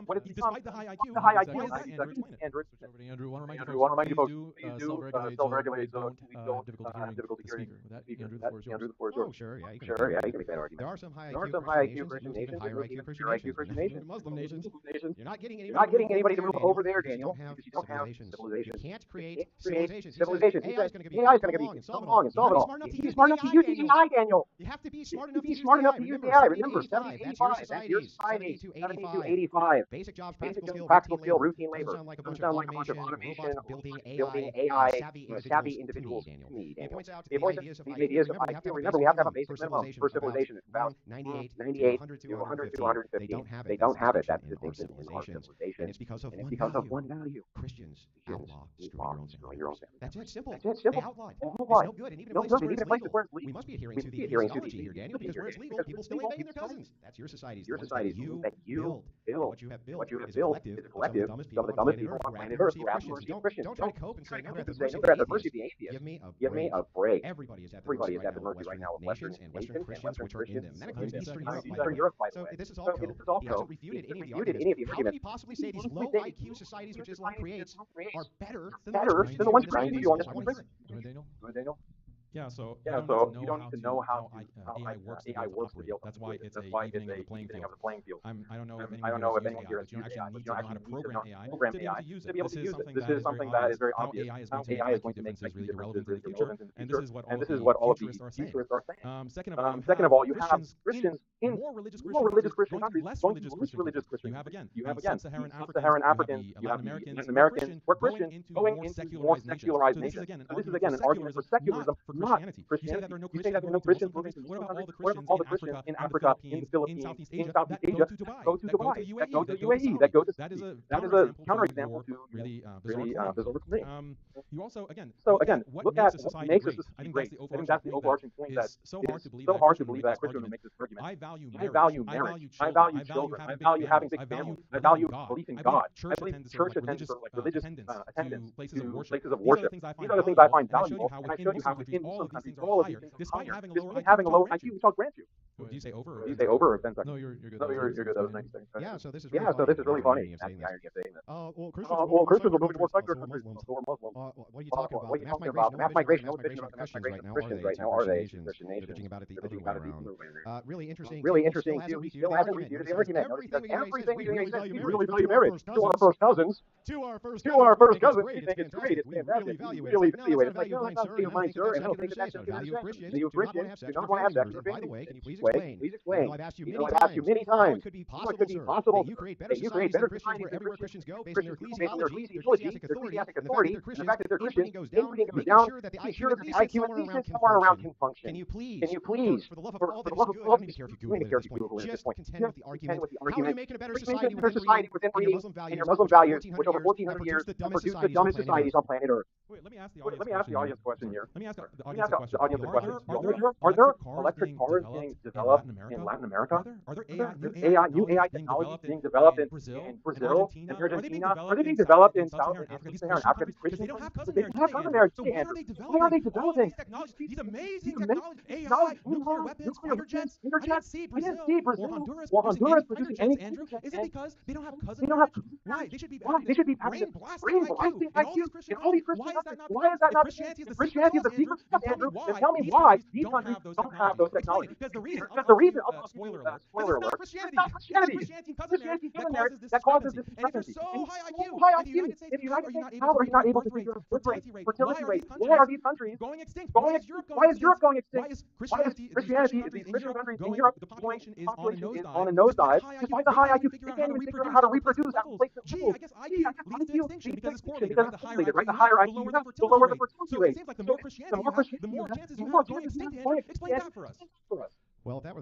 what it's become, despite the high IQ, Andrew, explain it. Andrew, want to remind Andrew, you folks, please please do self-regulate self-regulate so we we don't don't difficulty hearing the speaker. With that, Andrew, the floor is yours. Andrew, the floor is yours. Oh, sure, yeah, You can make that argument. There are some high IQ Christian nations, nations, higher IQ Christian nations, Muslim nations. You're not getting You're not getting anybody to move over there, because Daniel, you because don't have civilizations. You can't create civilizations. civilizations. AI is going to be AI is going to come along and solve it all. You be smart enough to use the AI, Daniel. You have to be You smart have to enough be smart enough to use the AI. Remember, 70 that's your society. 70 to 85. Basic jobs, practical skill, routine labor. Doesn't sound like a bunch Doesn't of sound like a bunch of automation, automation, robots building building AI, savvy individuals to Daniel. me, It Daniel. points out It the points ideas of the IQ. ideas of Remember, we have to have a basic minimum for civilization. It's about 98 to 100 to 150. They don't have it. They don't have it. That's That's the the distinction in our civilization. civilizations. And it's because of And it's because of one value. Christians outlaw destroying your own family. That's it. Simple. That's it. Simple. They outlawed. They It's outlawed. no good. And even No in good. places Even where in it's places where it's legal, legal. we must be adhering We to must the be adhering to theology the here, Daniel, because where it's legal, because people it's still legal, invade their people cousins. That's your societies. Your the ones societies that you build. build. What you have built What you have is a built collective is a collective. of Some of the dumbest people on planet Earth who are at the mercy of Christians. Don't try to cope and say, no, we're at the mercy of the atheists. Give me Give me a break. break. Everybody is at the Everybody mercy is at the mercy right right now now of of Western Western Christians, which are in them. And that includes Eastern Europe, by the way. by the way. So this is all So code. this is all He code. hasn't refuted He any of the refuted any of the arguments. How can he arguments. possibly say these low IQ societies which Islam creates are better than the ones grinding you on this I want to hear it. Go ahead, Daniel. Go ahead, Daniel. Yeah, so Yeah, you so don't you don't need need to know how AI AI works to be able to That's why operate. it's That's a why it's evening a of the playing evening field. of the playing field. I don't know if I don't know if anyone here but you don't has actually used need AI, to know how to program AI program to be able AI to use to it. be able This to is use it. something This that is something that is very how obvious. AI is How going to AI make is going to make differences really differences irrelevant in really the future. irrelevant in the And future. this is what And all this of is the what all of the futurists are saying. futurists are saying. Second Second of all, you have Christians in more religious more religious Christian going to countries, less going to religious less religious Christians. Christians. You have again Sub-Saharan Sub-Saharan Africans, you you have have Latin Latin Americans, where going Christians into going more into more secularized secularized nations. nations. So So this is again an argument for secularism, not not for Christianity. Christianity. You say that there are no Christians Christians moving moving to to Muslim Muslim countries. What about all the Christians Christians in in Africa, Africa, in the Philippines, in in Southeast Southeast Asia, Asia, that go to Dubai, that go go to to UAE, Saudi? that go to That is a that is a counterexample counterexample to to really bizarre bizarre claims. claim. You also again So look again, at what look makes at a what society makes a great. I society think great. that's I think that's the overarching point that is so is hard to believe so that hard to Christians would believe make that this Christians would argument. make this argument. I value I marriage. value I marriage. value I children. value having big I value families. I value God. belief in I value God. church I believe attendance church or attendance or religious attendance to places of worship. places of These are the worship. things I These find are the things I find valuable. valuable. And I showed you how within all Muslim of these countries all of higher, these things are despite higher. having a lower Despite IQ, having a lower grant IQ, you. which I'll grant you. Did you say over? Did you say over or 10 seconds? No, you're good. No, you're good. That was 90 seconds. Yeah, so this is Yeah, so this is really funny. That's the irony of saying this. Well, Well, Christians are moving to more secular countries, Muslims. so we're Muslims. What are you talking about? What are you Mass talking migration, about? Mass migration, no no bitching bitching about about Christians Christians right now, are are they? they? Christian They're nations. bitching about it the They're other bitching way about it the around. other way around. Really interesting. Really Daniel interesting. still Still hasn't refuted the argument. Notice he says everything everything we he says, we value really marriage. value marriage. To our first cousins. To our first cousins, we think it's great. It's We fantastic. really We value really it. value it. It's like, no, that's not a value of mine, sir. And I don't think that's secular to say. So the value of Christians do not want to have sex with family members. And by the way, can you please explain? I've asked you many times how it could be possible that you create better societies than Christians where everywhere Christians go based on their ecclesiology, their ecclesiastic authority, and the fact that they're Christians, inputting goes down, sure that the IQ at least somewhere around can function. Can you please, for the love of all that is good, I don't even care if you Google it at this point, just contend with the argument, how are you making a better society within reading and your Muslim values, which over 1,400 years have produced the dumbest societies on planet Earth? Wait, let me ask the Let me ask the audience question here. Let me ask the audience a question. Are there electric cars being developed in Latin America? Are there New AI technologies being developed in Brazil and Argentina? Are they being developed developed in Sub-Saharan Africa, these Christian countries? Because they don't have cousin heritage, Andrew. Why are they developing these amazing technologies, AI, nuclear weapons, fighter jets? I didn't see Brazil or Honduras producing any fighter jets, Andrew. Is it because they don't have cousin heritage? Why? They should be brain blasting IQ in all these Christian countries. Why is that not? If Christianity is the secret stuff, Andrew, then tell me why these countries don't have those technologies. Because the reason, spoiler alert, it's not Christianity. Christianity that causes this discrepancy. So high IQ. In the United States, how are you not able to figure out birth rate, fertility rate? Why are these countries going extinct? Why is Europe going extinct? Why is Christianity in these Christian Christian countries countries in Europe the population is on a nosedive nosedive despite the high IQ? They They can't even figure out how to reproduce at replacement levels. I guess IQ leads to extinction because it's correlated, right? The higher IQ you have, the lower the fertility rate. So it seems like the more Christianity you have, the more chances you have of going extinct, Andrew. Explain that for us. Well, if that were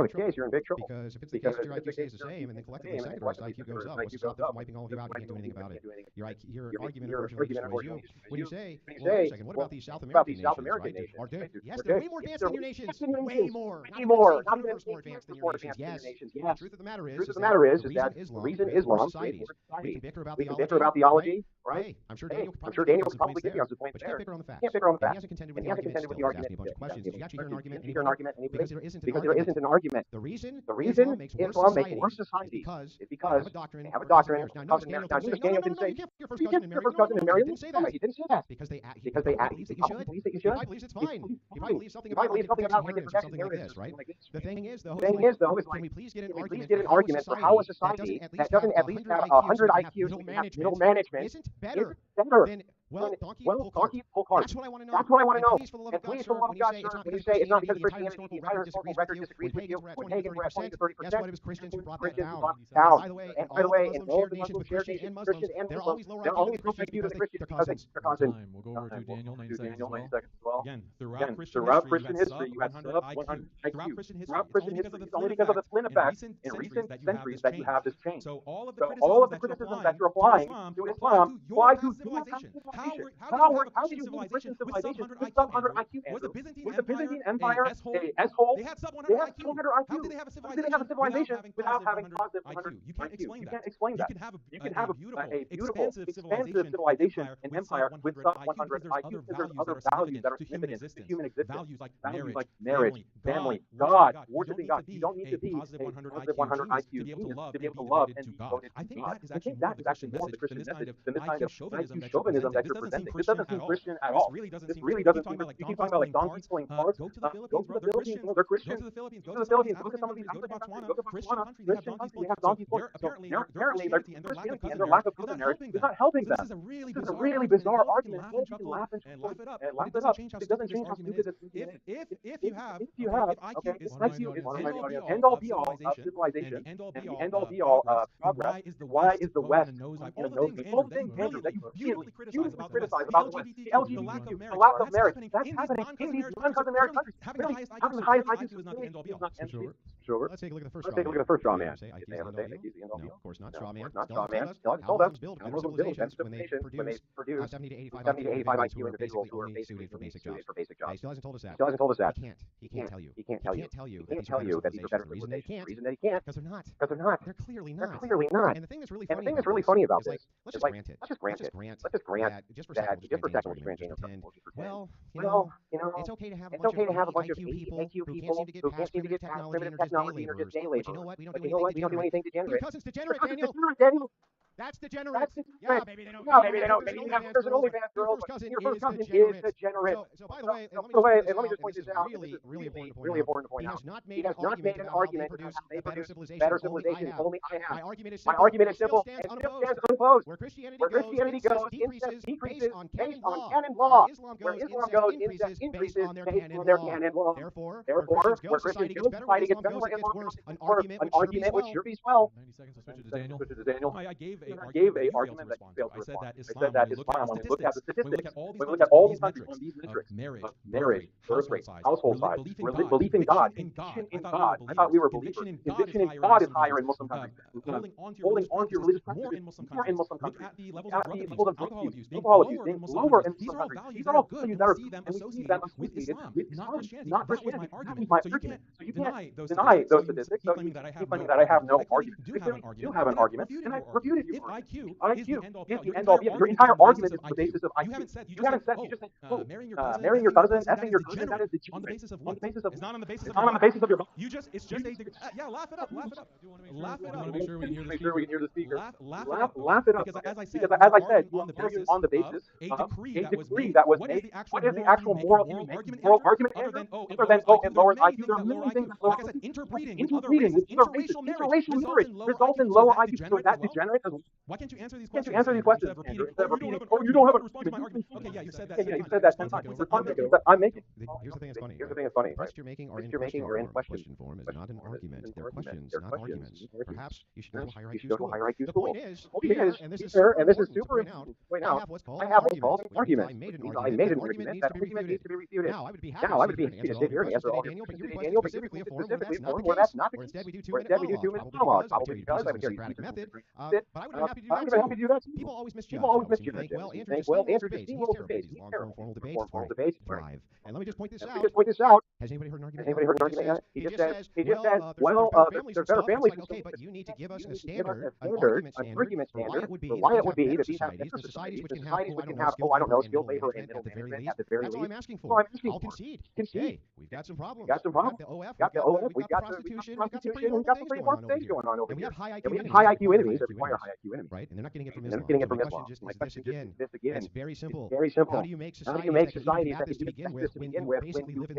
the case, you're in big trouble. Because if it's the case that your IQ stays the same and then collectively secularized IQ goes up, what's to stop them from wiping all of you out and you can't do anything about it? Your argument, unfortunately, destroys you. When you say, well, wait a second, what about these South American nations, right? Yes, they're way more advanced than your nations. Way more. Not even more advanced than your nations. Yes. The truth of the matter is that the reason Islam societies. We can bicker about theology, right? Hey, I'm sure Daniel could probably give you some points there. Can't bicker on the facts. He hasn't contended with the argument. He's asking me a bunch of questions. Did you actually hear an argument? Because there isn't an argument. The reason Islam makes worse society is because they have a doctrine. Now, notice Daniel didn't say, your first cousin and Mary. He didn't say that. Because they believes that you should. If he believes it's fine. He probably believes something about like inheritance or something like this, right? The thing is, though, can we please get an argument for how a society that doesn't at least have 100 IQ middle management isn't better than donkey pull cards. That's what I want to know. And please, for the love of God, sir, when you say it's not because Christianity, the entire historical record disagrees with you. When pagans were at 20 to 30%, guess what? It was Christians who brought that down. By the way, in all the Muslim shared nations, Christians and Muslims, they're always lower IQ than Christians because they're cousins. We'll go over to Daniel, 90 seconds as well. Again, throughout Christian history, you had sub 100 IQ. Throughout Christian history, it's only because of the Flynn effect in recent centuries that you have this change. So all of the criticisms that you're applying to Islam apply to civilization. How did you lose Christian civilization with sub 100 IQ? Was the Byzantine Empire a S-hole? They had sub 100 IQ. How did they have a civilization without having positive 100 IQ? You can't explain that. You can have a beautiful, expansive civilization and empire with sub 100 IQ because there's other values that are significant to human existence. Values like marriage, family, God, worshiping God. You don't need to be a positive 100 IQ genius to be able to love and be devoted to God. I think that is actually more of the Christian message than the kind of IQ chauvinism that you're presenting. This doesn't seem Christian at all. This really doesn't seem Christian. You keep talking about like donkeys playing cards. Go to the Philippines. They're Christian. Go to the Philippines. Go to some of these African countries. Go to Botswana. Christian countries. They have donkeys playing. Apparently, their Christianity and their lack of cousin marriage is not helping them. This is a really bizarre argument. You can laugh it up. It doesn't change how stupid this is. If you have, if IQ is the end all be all of civilization and the end all be all of progress, why is the West in a nosedive? All the things, Andrew, that you beautifully criticize about the West, the LGBTQ, the lack of marriage, that's happening in these non-cousin marriage countries. Having the highest IQ is not the end all be all. Sure. Let's take a look at the first straw man. No, of course not. Straw man. Told us. Muslims build when they produce 70 to 85 IQ individuals who are basically for basic jobs. He still hasn't told us that. He can't tell you. He can't tell you that these are better civilizations. The reason that he can't, because they're not. They're clearly not. And the thing that's really funny about this is like, let's just grant that just for second, we'll just grant Daniel's pretend. Well, it's okay to have a bunch of AQ people who can't seem to get past primitive technology and are just day laborers. But you know what? We don't do anything degenerate. Your cousin's degenerate, Daniel. That's degenerate. Yeah, maybe they don't. Maybe there's an OnlyFans girl, but your first cousin is degenerate. So by the way, let me just point this out. Really important to point out. He has not made an argument about how they produce better civilization. Only I have. My argument is simple and stands unopposed. Where Christianity goes, incest decreases based on canon law. Where Islam goes, incest increases based on their canon law. Therefore, where Christians go, society gets better, where Islam gets worse. An argument which should be swell. 90 seconds. I'll switch it to Daniel. I gave gave a argument that you failed to respond to. I said that Islam, when we look at the statistics, when we look at all these countries on these metrics of marriage, birth rate, household size, belief in God, conviction in God. I thought we were believers. Conviction in God is higher in Muslim countries. Holding on to your religious practices is more in Muslim countries. Look at the levels of drug abuse, alcohol abuse being lower in Muslim countries. These are all values that are good, and we see them associated with Islam, not Christianity. That was my argument. So you can't deny those statistics. So you keep claiming that I have no argument. You clearly do have an argument, and I refuted your argument. IQ is the end all be all. Your entire argument is the basis of IQ. You haven't said, you just said, marrying your cousin, effing your cousin, that is degenerate. On the basis of what? It's not on the basis of your it's just a yeah, laugh it up. Laugh it up. Make sure we can hear the speaker. Laugh it up. Because as I said, you argued on the basis of a decree that was made. What is the actual moral argument other than it lowers IQ? There are many things that lower IQ. Interbreeding with other races, interracial marriage results in low IQ. So is that degenerate as well? Why can't you answer these questions? Instead of repeating, you don't have a response to my argument. Okay, yeah, you said that. Yeah, you said that 10 times. I'm making. Here's the thing that's funny. The you're making are in question form is not an argument. They're questions, not arguments. Perhaps you should go to a higher IQ school. The point is, and this is super important to point out, I have what's called an argument. I made an argument. That argument needs to be refuted. Now, I would be happy to sit here and answer all your questions, Daniel, but specifically a forum where that's not the case. Instead, we do 2-minute monologues. Probably because I would hear you use method. But I would be happy to do that. People always misjudge. You think, well, Andrew just steamrolls debates. These long-form formal debates thrive. And let me just point this out. Has anybody heard an argument yet? He just says, well, there's better families. Okay, but you need to give us a standard, an argument standard, for why it would be that these have societies which can have, I don't know, skilled labor and middle management at the very least. That's all I'm asking for. I'll concede. Hey, we've got some problems. Got the OF, we've got the prostitution, we've got some pretty important things going on over here. And we have high IQ enemies that require high IQ enemies. Right, and they're not getting it from Islam. My question just is this again. It's very simple. How do you make societies that can begin with when you basically live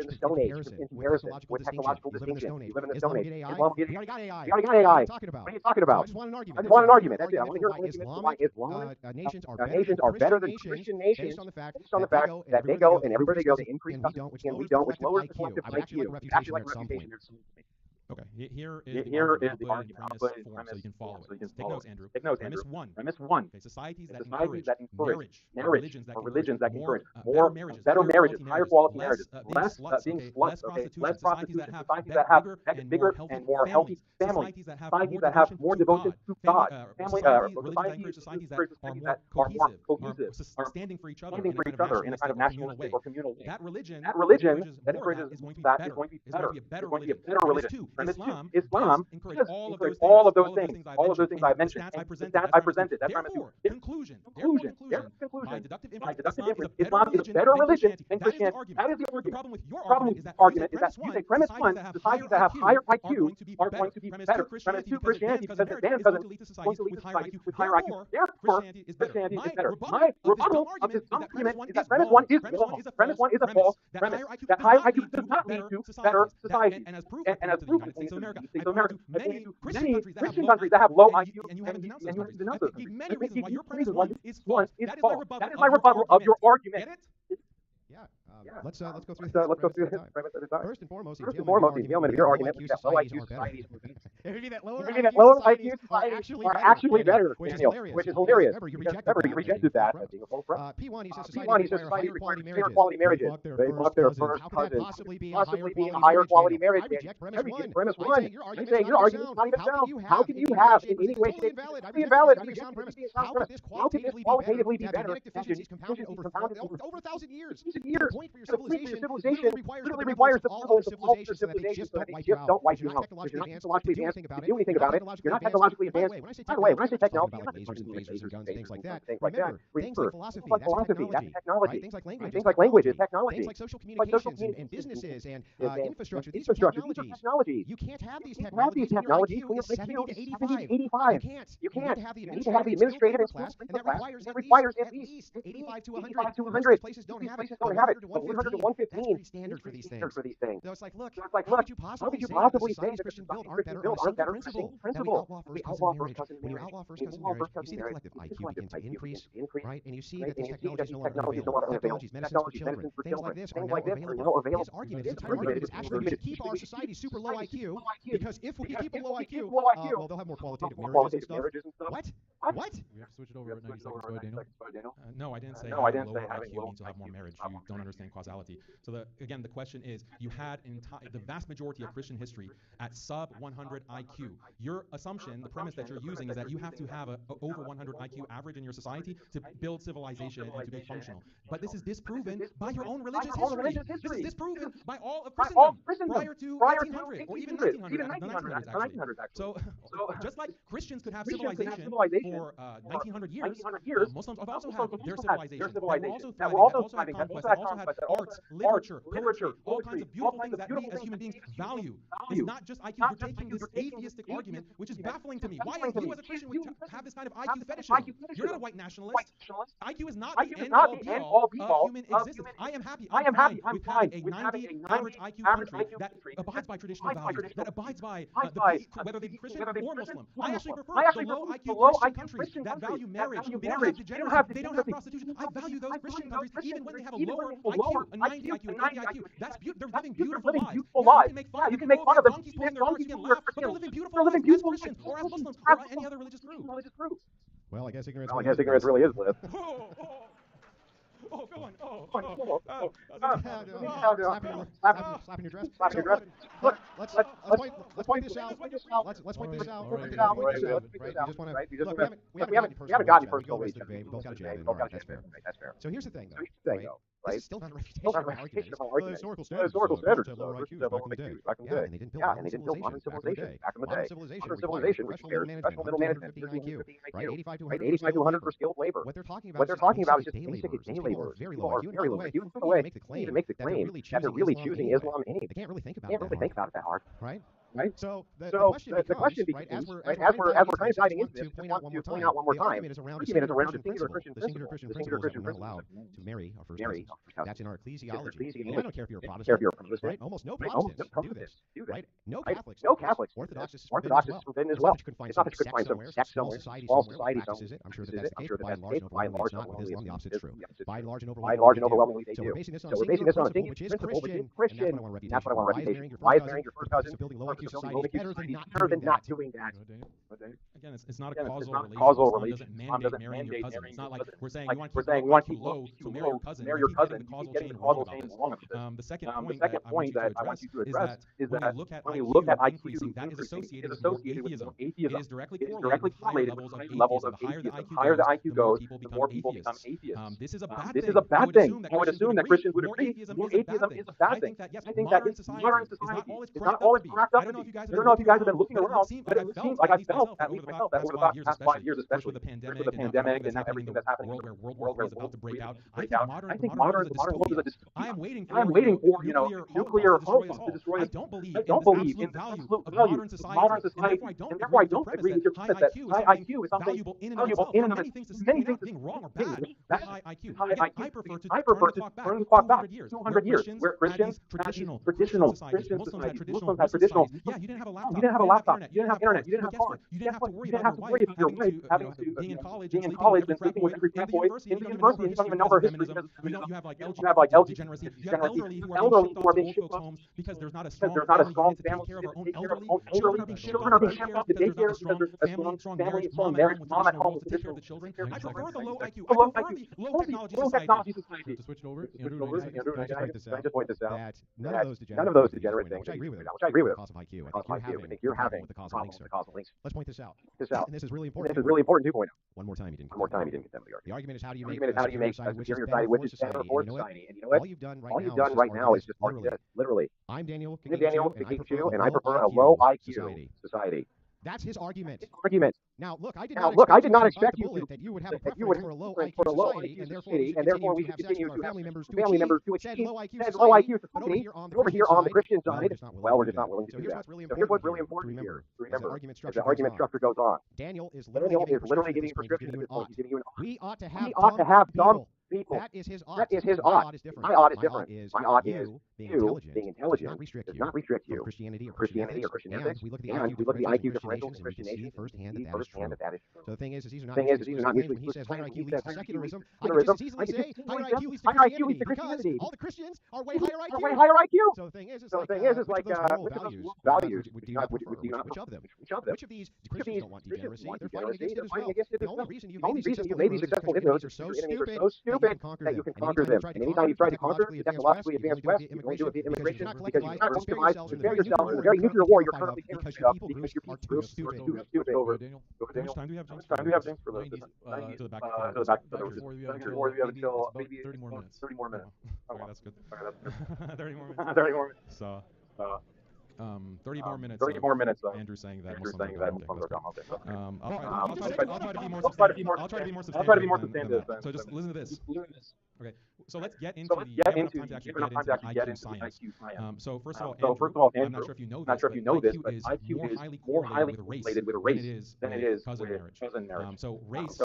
in the Stone Age in comparison with technological distinction? You live in the Stone Age. Islam, we already got AI. What are you talking about? I just want an argument. That's it. I want to hear an argument for why Islamic nations are better than Christian nations based on the fact that they go and everywhere they go, they increase customers and we don't, which lowers the collective IQ. Actually, like a reputation. Okay, here is the argument. I'll put it in premise so you can follow it. Take notes, Andrew. Premise one. Okay, societies that encourage marriage or religions that encourage better marriages, higher quality marriages, less being sluts, less prostitution, societies that have bigger and more healthy families, societies that have more devotion to God, societies that are more cohesive, are standing for each other in a kind of nationalistic or communal way. That religion that encourages that is going to be better. It's going to be a better religion. Islam encourages all of those things I mentioned. The stats I presented. That's premise two. Conclusion. By deductive inference, Islam is a better religion than Christianity. That is the argument. The problem with your argument is that you say premise one, societies that have higher IQ are going to be better. Premise two, Christianity, because it then doesn't going to lead to societies with higher IQ. Therefore, Christianity is better. My rebuttal of this argument is that premise one is wrong. Premise one is a false premise. That higher IQ does not lead to better societies. And as proof United States of America. Many Christian countries that have low IQ, and you haven't denounced those countries. I can give many reasons why your premise is false. That is my rebuttal of your argument. Get it? Yeah. Let's go through this premise at a time. First and foremost, the entailment of your argument is that low IQ societies lower IQ societies are actually better, Daniel, which is hilarious. Remember, you rejected that as being a false premise. P1, he says societies require higher quality marriages. They fuck their first cousins. Possibly be a higher quality marriage. I reject premise one. I say your argument is not even sound. How can you have in any way invalid? How could this qualitatively be better? Deficiencies compounded over 1,000 years. The point for your civilization literally requires the level of civilization so that they just don't wipe you out. You're not technologically advanced to do anything about it. You're not technologically advanced. By the way, when I say technology, I'm not just talking about lasers, guns, things like that. Remember, things like philosophy, that's technology. Things like language is technology. Things like social communications and businesses and infrastructure, these are technologies. You can't have these technologies when your IQ is 70 to 85. You can't. You need to have the administrative and class, and that requires at least 85 to 100. Most places don't But 100 to 115, that's pretty standard for these things. So it's like, look, how could you possibly say that the societies Christian build aren't better on a single principle that we outlaw first cousin marriage? When you outlaw first cousin marriage, you see the collective IQ begin to increase, right? And you see that these technologies no longer available. Technologies, medicines for children, things like this are now available. His argument, his entire argument is actually we should keep our society super low IQ, because if we keep a low IQ, well, they'll have more qualitative marriages and stuff. What? We have to switch it over at 90 seconds. Go ahead, Daniel. No, I didn't say lower IQ means you'll have more marriage. You don't understand causality. So again, the question is, you had the vast majority of Christian history at sub 100 IQ. Your assumption, the premise that you're using, is that you have to have a over 100 IQ average in your society to build civilization and to be functional. But this is disproven by your own religious history. This is disproven by all of Christendom prior to 1900 or even 1900, the 1900s actually. So just like Christians could have civilization for 1900 years, Muslims have also had their civilization. That were also thriving, that also had conquest, that also had arts, literature, all kinds of beautiful things that we as human beings value. It's not just IQ. You're taking this atheistic argument, which is baffling to me. Why is you as a Christian would have this kind of IQ fetishism? You're not a white nationalist. IQ is not the end all be all of human existence. I am happy. I'm fine with having a 90 average IQ country that abides by traditional values, that abides by whether they be Christian or Muslim. I actually prefer the low IQ Christian countries that value marriage. They don't have degeneracy. They don't have prostitution. I value those Christian countries even when they have a lower IQ, a 90 IQ, an 80 IQ. That's they're living beautiful lives. You can make fun of them. You can make fun of them. Pulling their hearts and laugh, but they're living beautiful lives as Christians or as Muslims or any other religious group. Well, I guess ignorance really is bliss. Oh, go on. Slapping your dress. Look, let's point this out. Let's point this out. Right? You just want to. We haven't gotten personal with each other. We both got a jab. That's fair. So here's the thing, though. Right? This is still not a refutation of our argument. The historical standards have lower IQs back in the day. And they didn't build modern civilization back in the day. Modern civilization requires professional middle management, 15 IQ, right? 85 to 100 for skilled labor. What they're talking about is just basic day labor. People are very low. You need to make the claim that they're really choosing Islam anyway. They can't really think about it that hard. Right? So the question becomes, right, as we're kind of diving into this, to point out one more time, the argument is around the singular Christian principle. The singular Christian principle allowed to marry our first cousins. That's in our ecclesiology. I don't care if you're a Protestant, right? Almost no Protestants do this, right? No Catholics. Orthodox is forbidden as well. It's not that you could find some sect somewhere, small society practices it. I'm sure that's the case. By and large, it's not. With Islam, the opposite is true. By and large and overwhelmingly, they do. So we're basing this on a singular principle, which is Christian, and that's what I want reputation. Why is marrying your first cousin building low IQ society better than not doing that? Again, it's not a causal relation. Islam doesn't mandate marrying your cousin. It's not like we're saying you want to keep low, so marry your cousin. You keep getting the causal chain wrong about this. The second point that I want you to address is that when you look at IQ increasing, that is associated with atheism. It is directly correlated with higher levels of atheism. The higher the IQ goes, the more people become atheists. This is a bad thing. I would assume that Christians would agree. More atheism is a bad thing. I think that modern society is not all it's cracked up to be. I don't know if you guys have been looking around, but it seems like I felt, at least myself, that over the past 5 years, especially with the pandemic and everything that's happening, where World War is about to break out. I think modern world is a dystopia. I am waiting for nuclear holocaust to destroy us. I don't believe in the absolute value of modern society, and therefore I don't agree with your premise that high IQ is something valuable in and of itself. Many things being wrong or bad with high IQ. I prefer to turn the clock back 200 years, where Christians had traditional Muslims had traditional. Yeah, you didn't have a laptop. You didn't have internet. You didn't have cars. You didn't have to worry about your wife having to being in college and sleeping with every frat boy in the university, and you don't even know her history because you have like LGBT degeneracy. You have elderly who are being shipped off because there's not a strong family to take care of our own elderly. Children are being shipped off to daycare because there's a strong marriage, mom at home to take care of the children. I prefer the low IQ. I prefer the low technology society. To switch it over, Andrew, I just point this out. That none of those degenerate things, which I agree with. I think you're having with the causal links. Let's point this out. And this is really important. 2.0. One more time, you didn't get them. The argument is how do you make a superior society which is better for society? And you know what? All you've done right now is just literally. I'm Daniel King, and I prefer a low IQ society. That's his argument. Now, look, I did not expect that you would have a preference for a low IQ society, and therefore we should continue to have family members who achieve low IQ society. Over here on the Christian side, well, we're just not willing to do that. So here's what's really important here to remember. As the argument structure goes on, Daniel is literally giving prescriptions at this point. He's giving you an we ought to have dumb That is his ought. My ought is different. My ought is you being intelligent does not restrict you from Christianity or Christian ethics. And we look at the IQ differentials and we can see firsthand that that is true. So the thing is these are not mutually exclusive claims. When he says higher IQ leads to secularism, I can just as easily say higher IQ leads to Christianity because all the Christians are way higher IQ. So the thing is, which of those moral values would you not prefer? Which of them? Which of these Christians don't want degeneracy? They're fighting against it as well. The only reason you've made these successful inroads is because your enemies are so stupid that you can conquer them. And anytime you try to conquer the technologically advanced West, you can only do it via immigration because you cannot compromise or spare yourself in the very nuclear war you're currently because your people groups are too stupid. Over. How much time do we have, James? How much time do we have, James, for to the back. Before we have until maybe 30 more minutes. 30 more minutes. Okay, that's good. 30 more minutes. 30 more minutes. So, 30 more minutes. 30 more minutes. Andrew saying that Muslims are dumb. I'll try to be more substantive. So just listen to this. Okay, so let's get into IQ science. So first of all, Andrew, I'm not sure if you know this, but IQ is more highly correlated with race than it is with cousin marriage. So race,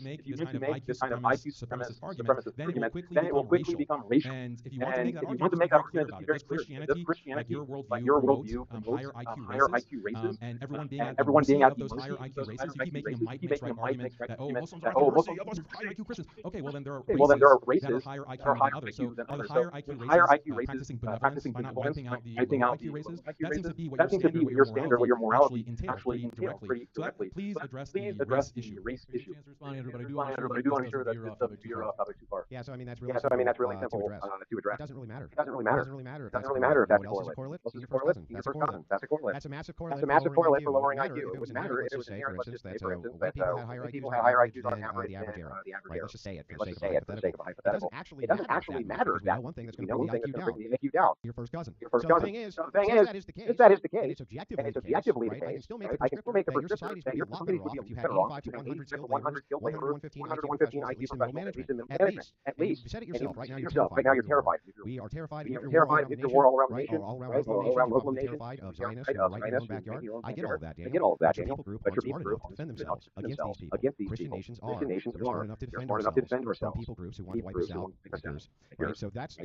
if you want to make this kind of IQ supremacist argument, then it will quickly become racial. And if you want to make that argument, just be very clear. Does Christianity, like your worldview, promotes higher IQ races, and everyone being at those higher IQ races, you keep making a might make argument that Muslims are higher IQ Christians. Okay, well then there are races that are higher IQ than others. So the higher IQ races practicing by not wiping out the lower IQ races, that seems to be what your standard, what your morality actually entails pretty directly. Please address the race issue. But I do want to make sure that it doesn't veer off too far. Yeah, so I mean that's really simple to address. It doesn't really matter. It doesn't really matter if that's a correlate. That's a correlate. That's a correlate. That's a massive correlate for lowering IQ. It would matter if it was inherent, let's just say, for instance, that white people have higher IQs on average than the average. Let's just say it for the sake of a hypothetical. It doesn't actually matter that one thing that's going to bring the IQ down. Your first cousin. So the thing is, if that is the case, and it's objectively the case, I can still make the prescription that your society would be better off if you had 85 to 100 skilled labor, 115 IQ professionals, at least. You said it yourself. Right now you're terrified. We are terrified if you're war all around the nation, all around local nations, terrified of Zionists right in your own backyard. I get all of that, Daniel. But your people group aren't smart enough to defend themselves against these people. Christian nations are. They're smart enough to defend themselves from people groups who want to wipe us out. Right? So that's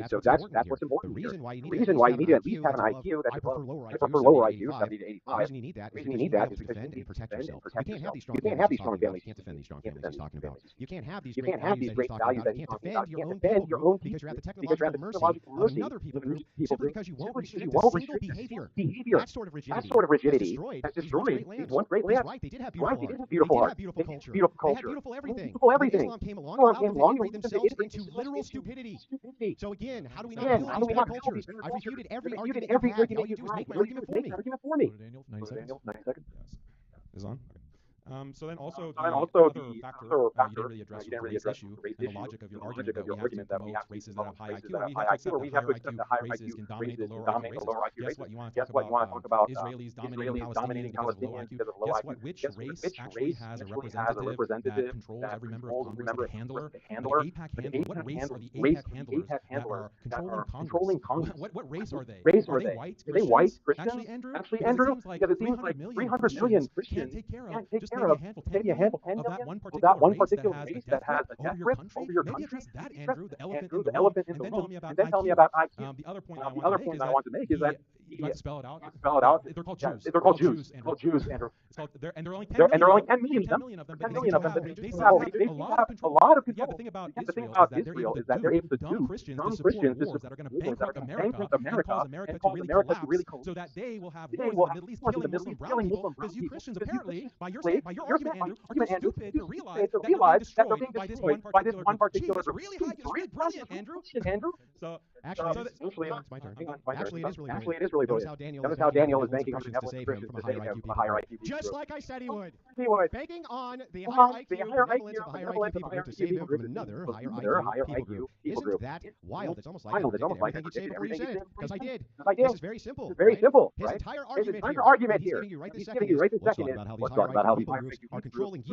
what's important. The reason why you need to at least have an IQ that's above. I prefer lower IQ, 70 to 85. The reason you need that is because you need to defend and protect yourself. You can't have these strong families. You can't defend these strong families he's talking about. You can't have these great values that he's talking about. You can't defend your own because you're at the technological mercy of another people group simply because you won't restrict a single behavior. That sort of rigidity has destroyed these once great lands. Right, they did have beautiful art. They had beautiful everything. Islam came along and integrate themselves into literal stupidity. So again, how do we not build these better cultures? I've refuted every argument you have. All you do is make my argument for me. Daniel, 90 seconds. Is on? So then also the other factor you didn't really address the race issue, and the logic of your argument that we have to races that have high IQ, or we have to accept that higher IQ races can dominate the lower IQ races. Guess what? You want to talk about Israelis dominating Palestinians because of low IQ. Guess what? Which race actually has a representative that controls every member of Congress, like a handler? The AIPAC handler. What race are the AIPAC handlers that are controlling Congress? What race are they? Are they white? Are they white Christians? Actually, Andrew, because it seems like 300 million Christians can't take care of maybe a handful, 10 million of that one particular race that has a death grip over your country. Maybe address that, Andrew, the elephant in the room, and then tell me about IQ. The other point I want to make is that you have to spell it out. They're called Jews. They're called Jews, Andrew. And there are only 10 million of them. But they have a lot of control. The thing about Israel is that they're able to dumb Christians to support wars that are going to bankrupt America and cause America to really collapse, so that they will have wars in the Middle East killing Muslim brown people, because you Christians apparently, by your argument, Andrew, are too stupid to realize that they're being destroyed by this one particular group. It's really brilliant, Andrew. So actually, it's my turn. Actually, it is really brilliant. Notice how Daniel is banking on the Christians to save him from a higher IQ people. Just like I said he would. Banking on the higher IQ, benevolence of a higher IQ people group to save him from another higher IQ people group. Isn't that wild? It's almost like everything you say before you said it. Because I did. This is very simple. His entire argument here. He's giving you right this second is let's talk about how these higher IQ people are controlling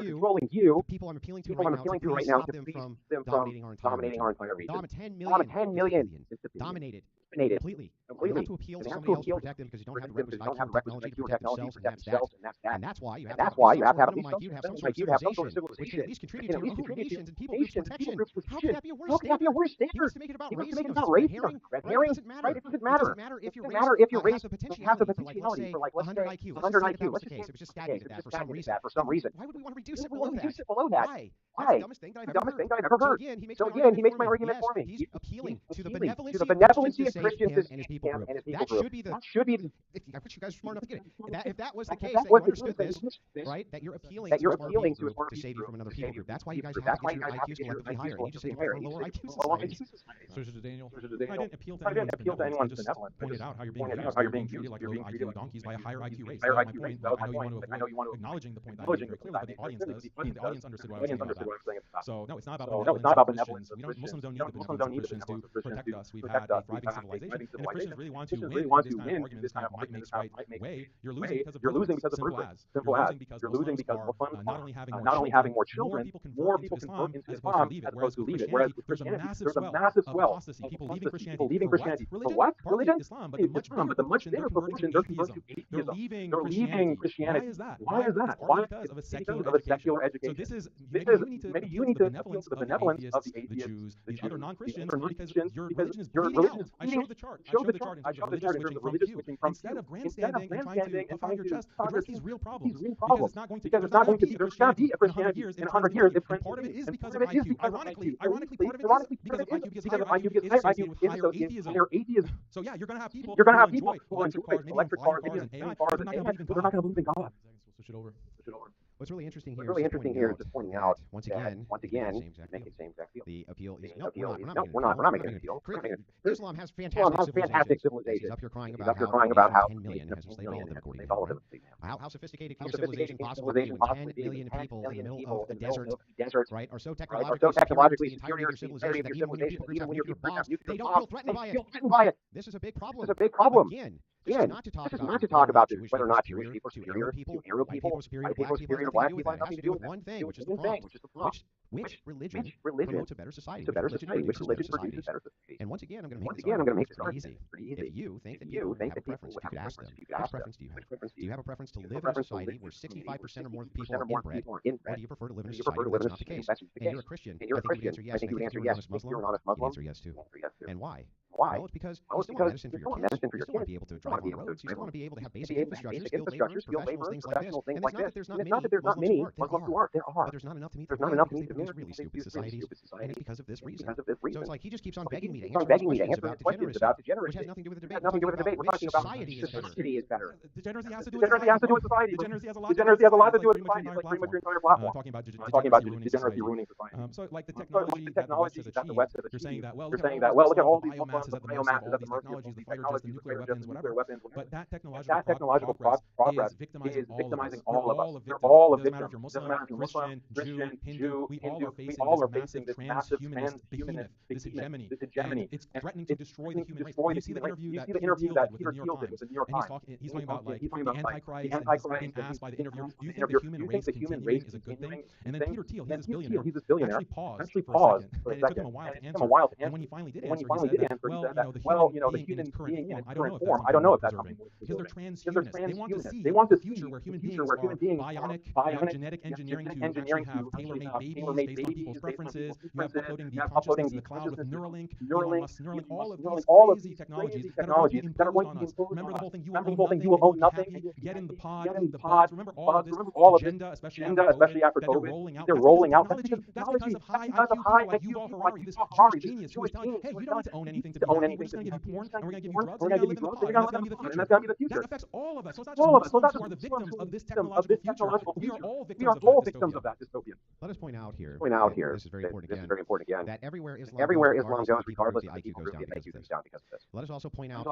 you. The people I'm appealing to right now to stop them from dominating our entire region. 10 million. Dominated completely. Completely. And they have to appeal to somebody else to protect them because you don't have the requisite IQ or technology to protect themselves, and that's that. And that's why you have to have a minimum IQ to have some sort of civilization, which can at least contribute to your own nations and people groups protection. How could that be a worse standard? He wants to make it about racism, red herring, right? It doesn't matter. It doesn't matter if your race has the potentiality for like, let's say, 100 IQ. Let's just say that was the case. It was just stagnated at that for some reason. Why would we want to reduce it below that? Why? That's the dumbest thing that I've ever heard. So again, he makes my argument for me. He's appealing to the benevolency of Christians and his people group. That should be I wish you guys were smart enough to get it. If that was the case, that you understood this, right? That you're appealing to a smart people group to save you from another people group. That's why you guys have to get your IQs collectively higher. And you just say you prefer lower IQ societies. Search to Daniel. I didn't appeal to anyone's benevolence. I just pointed out how you're being treated like low IQ donkeys by a higher IQ race. That was my point. I know you want to acknowledging the point that I made very clearly, but the audience does. The audience understood what I was saying about that. So no, it's not about benevolence. Muslims don't need the benevolence of Christians to protect us. We've had a thriving civilization, and if Christians really want to win this kind of might makes right way, you're losing because of privilege. You're losing because Muslims are not only having more children, more people convert into Islam as opposed to leave it. Whereas with Christianity, there's a massive swell of people leaving Christianity. For what? Religion? Islam, but the much bigger proportion they're converting to atheism. They're leaving Christianity. Why is that? Why? Because of a secular education. So this is maybe you need to appeal to the benevolence of the atheists, the Jews, these other non-Christians, because your religion is bleeding out. I showed the chart. I showed the chart in terms of religious switching from instead of grandstanding and trying to puff out your chest, address these real problems. Because it's not going to be a Christianity in 100 years. If part of it is because of IQ. Ironically, part of it is because of IQ, because IQ is associated with higher atheism. So yeah, you're going to have people who enjoy electric cars, maybe flying cars, and AI, but they're not going to believe in God. Switch it over. What's really interesting here is just pointing out once again, make the same exact deal. The appeal is we're not making an appeal. Islam has fantastic civilization. He's up here crying about how 10 million has enslaved all of them. How sophisticated can your civilization possibly be when 10 million people in the middle of the desert, right, are so technologically superior to your civilization that even when your people have nuclear bombs, they feel threatened by it. This is a big problem. Again, this is not to talk about whether or not Jewish people are superior to Arab people, white people are superior to black people. It has to do with one thing, which is the problem. Which religion promotes a better society? Which religion produces better society? And once again, I'm going to make this argument pretty easy. If you think that people have a preference, if you could ask them, which preference do you have? Do you have a preference to live in a society where 65% or more of the people are inbred, or do you prefer to live in a society where that's not the case? And you're a Christian. I think you would answer yes. I think if you're an honest Muslim, you'd answer yes too. And why? Well, it's because you still want medicine for your kids. You still want to be able to drive on the roads. You still want to be able to have basic infrastructure, skilled laborers, professionals, things like this. And it's not that there's not many Muslims who aren't. There are. But there's not enough to meet the demand because they produce really stupid societies. And it's because of this reason. So it's like he just keeps on begging me to answer questions about degeneracy, which has nothing to do with the debate. We're talking about society is better. Degeneracy has to do with society. Degeneracy has a lot to do with society. It's pretty much your entire platform. Talking about degeneracy ruining society. So like the technology that the West has achieved. You're saying that, well, look at all these biomasses at the mercy of all these technologies, the fighter jets, the nuclear weapons, whatever. But that technological progress is victimizing all of us. They're all a victim. Doesn't matter if you're Muslim, Christian, Hindu, we all are facing this massive transhumanist behemoth, this hegemony. And it's threatening to destroy the human race. You see the interview that Peter Thiel did with the New York Times. He's talking about like the Antichrist and being asked by the interviewer, do you think the human race is a good thing? And then Peter Thiel, he's this billionaire, actually paused for a second. And it took him a while to answer. And when he finally did answer, he said, well, the human being in its current form, I don't know if that's something because they're transhumanists. They want to see a future where human beings are bionic, genetic engineering to actually have tailor-made babies based on people's preferences. You have uploading the consciousness in the cloud with Neuralink, all of these crazy technologies that are going to be imposed on us. Remember the whole thing, you will own nothing, get in the pod, the pods. Remember all of this agenda, especially after COVID, they're rolling out. That's because of high IQ people like Yuval Harari, this Jewish genius who was telling, hey, you don't need to own anything to be happy. We're just going to give you porn, and we're going to give you drugs, and we're going to live in the pod, and that's going to be the future. That affects all of us. So it's not just Muslims who are the victims of this technological future. We are all victims of that dystopian. Let us point out here. This is very important again. That everywhere Islam goes, regardless of the IQ goes down because of this. Let us also point out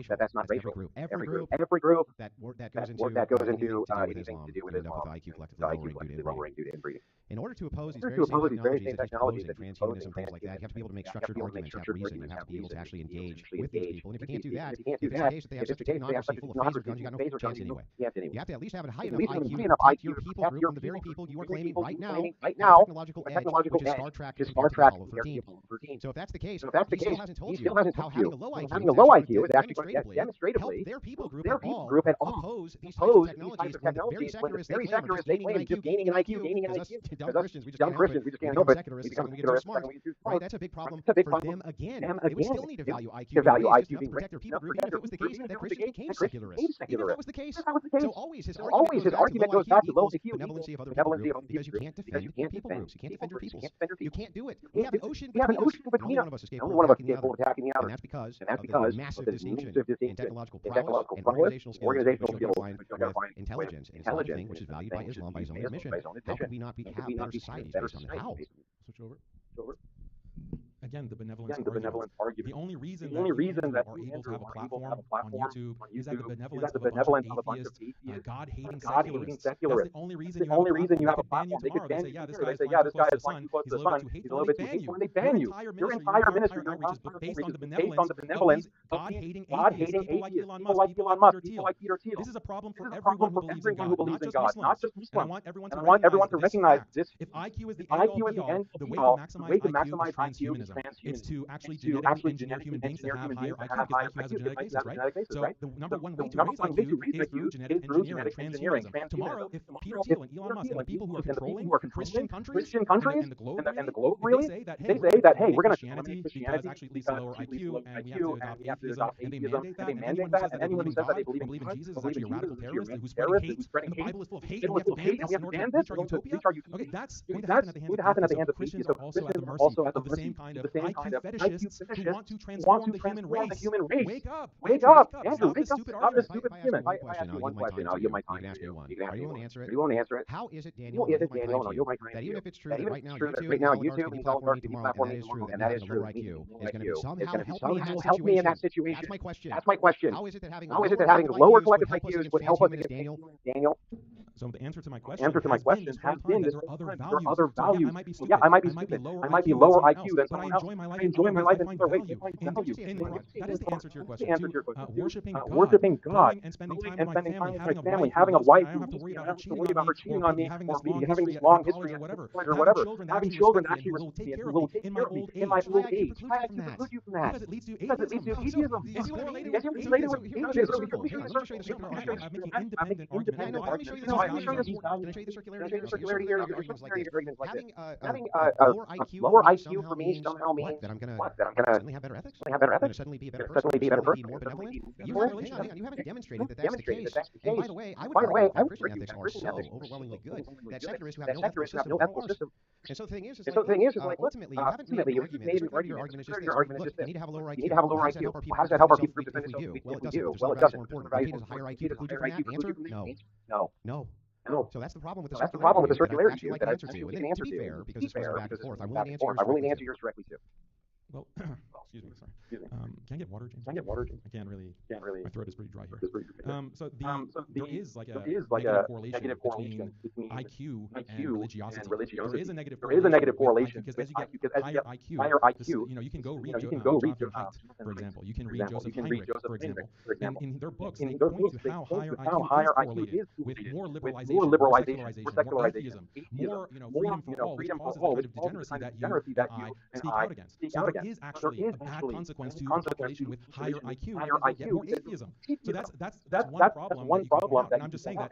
that that's not racial. Every group that goes into anything to do with Islam, the IQ collectively lowering due to inbreeding. In order to oppose these very same technologies that transhumanism, things like that, you have to be able to make structured arguments, have reason, you have to be able to actually engage with these people. And if you can't do that, if it's the case that they have such a technography full of phaser guns, you got no chance anyway. You have to at least have a high enough IQ to protect your people group from the very people you are claiming right now have a technological edge, which is Star Trek compared to Apollo 13. So if that's the case, he still hasn't told you how having a low IQ is actually going to demonstratively help their people group at all oppose these types of technologies when the very secularists they claim are just gaining an IQ. Because us dumb Christians, we just can't help it. We become secularists when we get too smart. Right? That's a big problem for them again. They would still need to value IQ just enough to protect their people group, even if it was the case that Christians became secularists. Even if that was the case. So always his argument goes back to low IQ benevolency of other people groups, because you can't defend your people groups. You can't defend your peoples. You can't do it. We have an ocean between us. Only one of us is capable of attacking the other. And that's because of the massive distinction in technological prowess and organizational skills which you'll find with intelligence. And it's another thing which is valued by Islam by his own admission. How could we not have better societies based on that? How? Switch over. Again, the benevolence argument. The only reason that you are able to have a platform on YouTube is that the benevolence of a bunch of atheist, God-hating secularists. That's the only reason you have a platform. They could ban you tomorrow. They say, yeah, this guy is flying too close to the sun. He's a little bit too hateful. And they ban you. Your entire ministry, your entire outreach is based on the benevolence of God-hating atheists, people like Elon Musk, people like Peter Thiel. This is a problem for everyone who believes in God, not just Muslims. And I want everyone to recognize this. If IQ is the end-all, the way to maximize IQ is transhumanism. It's to actually genetically engineer human beings to have higher IQ, because IQ has a genetic basis, right? So the number one way to raise IQ is through genetic engineering, transhumanism. Tomorrow, if Peter Thiel and Elon Musk and the people who are controlling Christian countries and the globe really, they say that, hey, we're going to Christianity because actually leads to lower IQ, and we have to adopt atheism, and they mandate that, and anyone who says that they believe in Jesus is actually a radical terrorist who's spreading hate, and the Bible is full of hate, and we have to ban this in order to reach our utopia. Okay, that's going to happen at the hands of atheists. So Christians are also at the mercy of the same kind of fetishists who want to transform the human race. Wake up, Andrew, stop this stupid argument. I ask you one question. You can ask me one. Are you willing to answer it? How is it, Daniel, that even if it's true that right now YouTube and oligarchs can be platforming, and that is true, IQ is going to somehow help me in that situation? That's my question. How is it that having lower collective IQs would help us against Daniel? So the answer to my question has been that there are other values. Yeah, I might be stupid. I might be lower IQ than someone else. I enjoy my life in other ways. That is the answer to your question. Worshiping God, and spending time with my family, having a wife. I don't have to worry about her cheating on me, having this long history or whatever. Having children that actually will take care of me in my old age. I preclude you from that. Because it leads to atheism. It's correlated with atheism. I'm making independent argument. Let me show you the circularity here. Having a lower IQ for me somehow means that I'm going to suddenly have better ethics? Suddenly be a better person? Be more benevolent? You haven't demonstrated that that's the case. And by the way, I would argue that Christian ethics are so overwhelmingly good that secularists who have no ethical system. And so the thing is, ultimately, you haven't made an argument. Your argument is just this. Look, we need to have a lower IQ. How does that help our people defend themselves if we do? Well, it doesn't. Our values are more important. If it has a higher IQ, preclude you from that? No. So that's the problem with the circularity issue that I actually like to answer to be fair, because this goes back and forth. I'm willing to answer yours directly too. Well, excuse me, sorry. Can I get water, James? I can't really. My throat is pretty dry here. So there is like a negative correlation between IQ and religiosity. There is a negative correlation because as you get higher IQ, you can go read Jonathan Haidt, for example. You can read Joseph Heinrich, for example. And in their books, they point to how higher IQ is correlated with more liberalization, more secularization, more freedom for all, which causes the kind of degeneracy that you and I speak out against. There is actually a bad consequence to population with higher IQ, get more atheism. So that's one problem. And I'm just saying that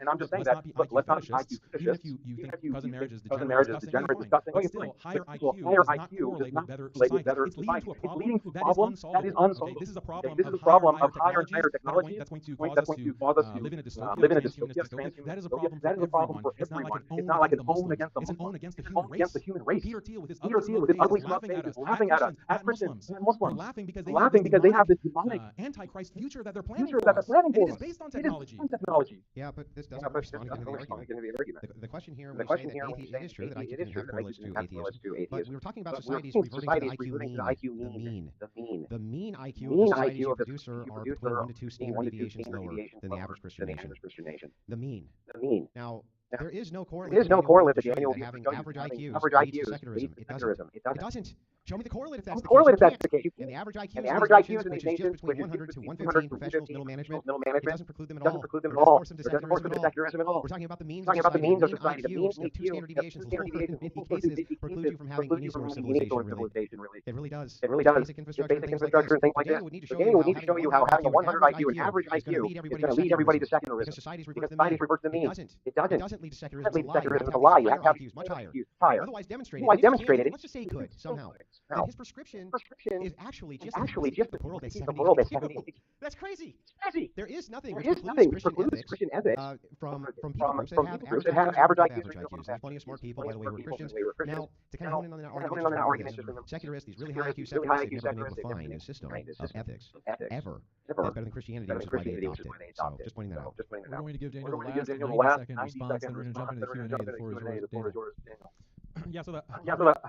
let's not be IQ fetishists. Even if you think cousin marriage is degenerate, disgusting, but still higher IQ does not correlate with better society. It's leading to a problem that is unsolvable. This is a problem of higher and higher technology that's going to cause us to live in a dystopia. That is a problem for everyone. It's not like an own against the Muslims. It's against the human race. Peter Thiel with his ugly smug face is laughing at us. Christians and Muslims are laughing because they have this demonic antichrist future that they're planning for us. And it is based on technology. Yeah, but this doesn't respond to the argument. The question here, it is true that IQ can have correlates to atheism. But we were talking about societies reverting to the IQ mean. The mean IQ of the producer are between 1 to 2 standard deviations lower than the average Christian nation. The mean. Now, There is no correlate. There is no correlate that Daniel that having average IQs leads to secularism. It doesn't. Show me the correlate if that's the case. And the average IQs in these nations, which is between 100 to 115 professionals, middle management, it doesn't preclude them at all. It doesn't force them to secularism at all. We're talking about the means of society. The mean IQ of 2 standard deviations lower in many cases precludes you from having any sort of civilization, really. It really does. Basic infrastructure and things like this. So Daniel would need to show you how having a 100 IQ, an average IQ, is going to lead everybody to secularism. Because societies revert to the mean. It doesn't lead to secularism. It's a lie. You have to have IQs much higher. Otherwise demonstrated it. Let's just say he could somehow. And his prescription is actually just the world at 70. That's crazy. There is nothing which precludes Christian ethics from people groups that have average IQs. There's plenty of smart people, by the way, who are Christians. Now, to kind of hone in on that argument, secularists, these really high IQ secularists, have never been able to find a system of ethics ever that's better than Christianity, which is why they adopted it. So, just pointing that out. We're going to give Daniel the last 90-second response, then we're going to jump into the Q&A. The floor is yours, Daniel. Yeah, so the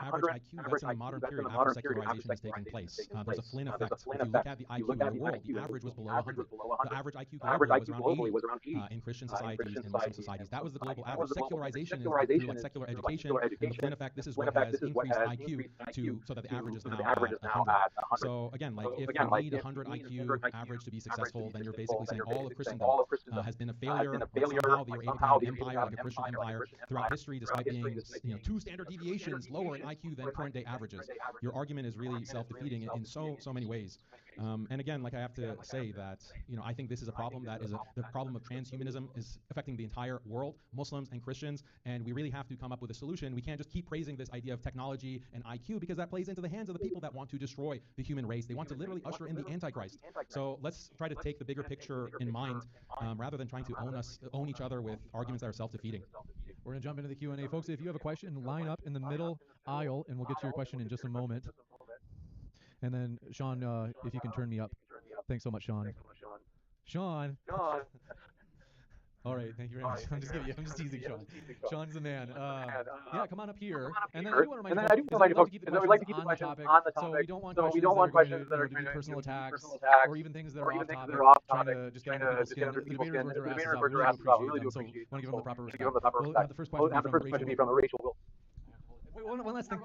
average IQ, that's in the modern period after secularization has taken place. There's a Flynn effect. If you look at the IQ in the world, the average was below 100. The average IQ globally was around 80 in Christian societies and Muslim societies. That was the global average. Secularization is through like secular education. And the Flynn effect, this is what has increased IQ so that the average is now at 100. So again, like if you need 100 IQ average to be successful, then you're basically saying all of Christendom has been a failure. Somehow the Abrahamic empire, like a Christian empire, throughout history, despite being 2 standard deviations lower in IQ than current day averages. Your argument is really self-defeating in so many ways. And again, like I have to say that, I think this is a problem that is the problem of transhumanism is affecting the entire world, Muslims and Christians, and we really have to come up with a solution. We can't just keep praising this idea of technology and IQ because that plays into the hands of the people that want to destroy the human race. They want to literally usher in the Antichrist. So let's try to take the bigger picture in mind rather than trying to own each other with arguments that are self-defeating. We're going to jump into the Q&A. Folks, if you have a question, line up in the middle aisle, and we'll get to your question in just a moment. And then, Sean, if you can turn me up. Thanks so much, Sean. Sean. All right, thank you very much. I'm just teasing Sean. Sean's the man. Yeah, come on up here. And then I do want to remind you, because we like to keep the questions on the topic. So we don't want questions that are going to be personal attacks or even things that are off topic. Trying to just get under people's skin. The debaters work their asses off. We really do appreciate them. So want to give them the proper respect. We'll have the first question be from Rachel. Wait, one last thing.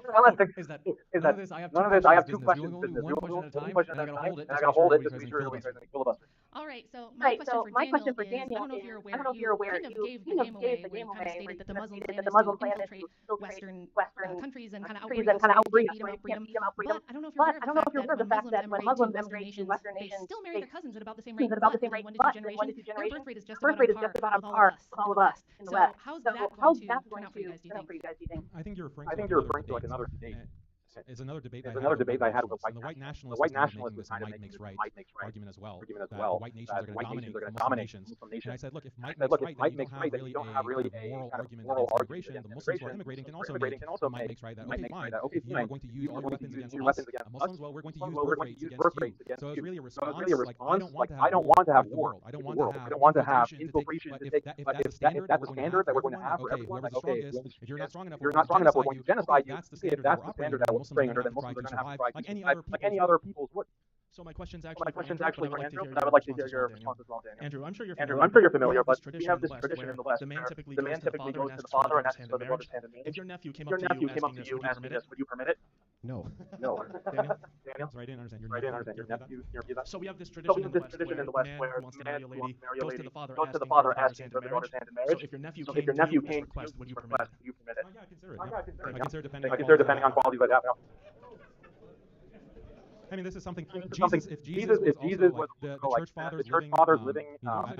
Is that none of this, I have 2 questions. One question at a time, and I gotta hold it just to make sure everybody's filibuster. All right, so my question for Daniel is, I don't know if you're aware, you kind of gave the game away when you kind of stated that the Muslim plan is to infiltrate Western countries and kind of outbreed them, breed them. But I don't know if you're aware of the fact that when Muslims emigrate to Western nations, they still marry their cousins at about the same rate. But in 1 to 2 generations, their birth rate is just about on par with all of us in the West. So how's that going to turn out for you guys, do you think? I think you're referring to like another debate. It's another debate I had with the white nationalists. The white nationalists was might makes right argument as well. That the white nations are going to dominate Muslim nations. And I said, look, if might makes right, then you don't have really a moral argument against immigration. The Muslims who are immigrating can also make might makes right that okay, fine. If you are going to use all your weapons against us, Muslims, well, we're going to use birth rates against you. So it's really a response. Like I don't want to have war. I don't want to have infiltration. But if that's the standard that we're going to have for everyone, like okay, if you're not strong enough, we're going to genocide you. That's the standard that we're operating under, then Muslims are going to have to fight like any other peoples would. So my question's actually for Andrew, but I would like to hear your response as well, Daniel. Andrew, I'm sure you're familiar, but we have this tradition in the West. The man typically goes to the father and asks for the brother's hand in marriage. If your nephew came up to you asking this, would you permit it? No. Daniel? Sorry, I didn't understand. Your nephew? So we have this tradition in the West where a man who wants to marry a lady goes to the father asking for the daughter's hand in marriage. So if your nephew came to you with this request, would you permit it? Yeah, I consider it. I consider depending on quality, but I mean, this is something. If Jesus was the church fathers living at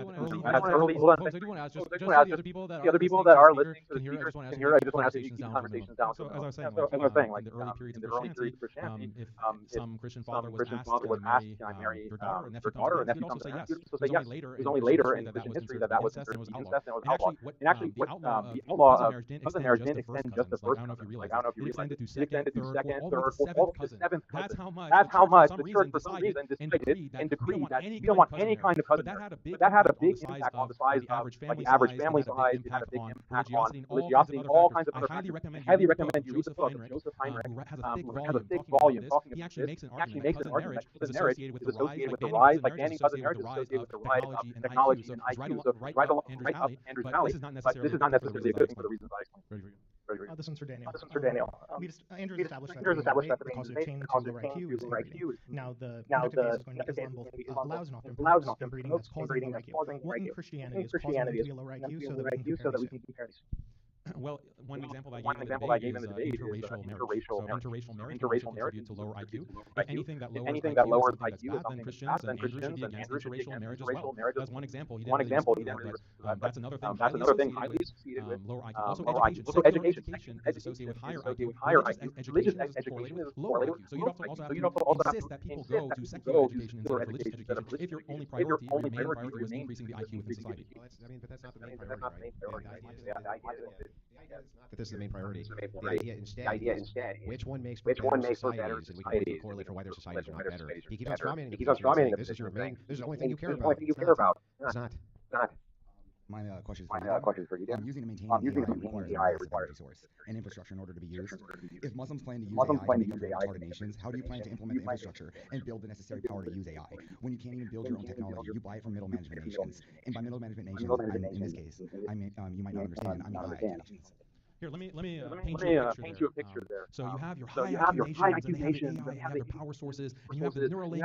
early. Folks, I do want to ask just the other people that are listening to the speaker can hear. I just want to ask you to keep the conversations down. So as I was saying, like in the early periods of Christianity, if some Christian father was asked, can I marry your daughter, and nephew comes to say yes. It was only later in Christian history that was considered incest and was outlawed. And actually, the outlaw of cousin marriage didn't extend just to first cousins. Like I don't know if you realize it extended to second, third, all the way to seventh cousin. That's the church for some reason decided and decreed that we don't want any kind of cousin marriage. But that had a big impact on the size of the average family size. It had a big impact on religiosity and all kinds of other factors. I highly recommend you read the book of Joseph Heinrich, who has a thick volume talking about this. He actually makes an argument that cousin marriage is associated with the rise, like Danny cousin marriage is associated with the rise of technology and IQ. So right up Andrew's alley, but this is not necessarily a good thing for the reasons I explained. This one's for Daniel. Andrew Andrew's established that the cause of change to lower IQ is inbreeding. Now the case is going to Islam both allows and often promotes inbreeding that's causing lower IQ. What in Christianity is causing it to be a lower IQ so that we can compare these? Well, one example that I gave in the debate is interracial marriage contribute to lower IQ. If anything that lowers IQ is something that's bad, then Christians and Andrew should be against interracial marriage as well. That's one example. He didn't really that's another thing highly associated with lower IQ. Also education. Education is associated with higher IQ. Religious education is correlated with so you have to also insist that people go to secular education instead of religious education if your only priority, your main priority was increasing the IQ within society. But that's not the main priority, right? That this is the main priority. The idea instead, which one makes for better societies, and we can correlate for why their societies are not better. He keeps on strawmanning this is your main. This is the only thing you care about. It's not. My question is for you. Using to maintain AI requires a resource and infrastructure in order to be used. If Muslims plan to use AI to control retarded nations, how do you plan to implement the infrastructure and build the necessary power to use AI? When you can't even build your own technology, you buy it from middle management nations. And by middle management nations, in this case, you might not understand, I mean high IQ nations. Here, let me paint you a picture there. So you have your high IQ nations, and they have their power sources, and you have the Neuralink,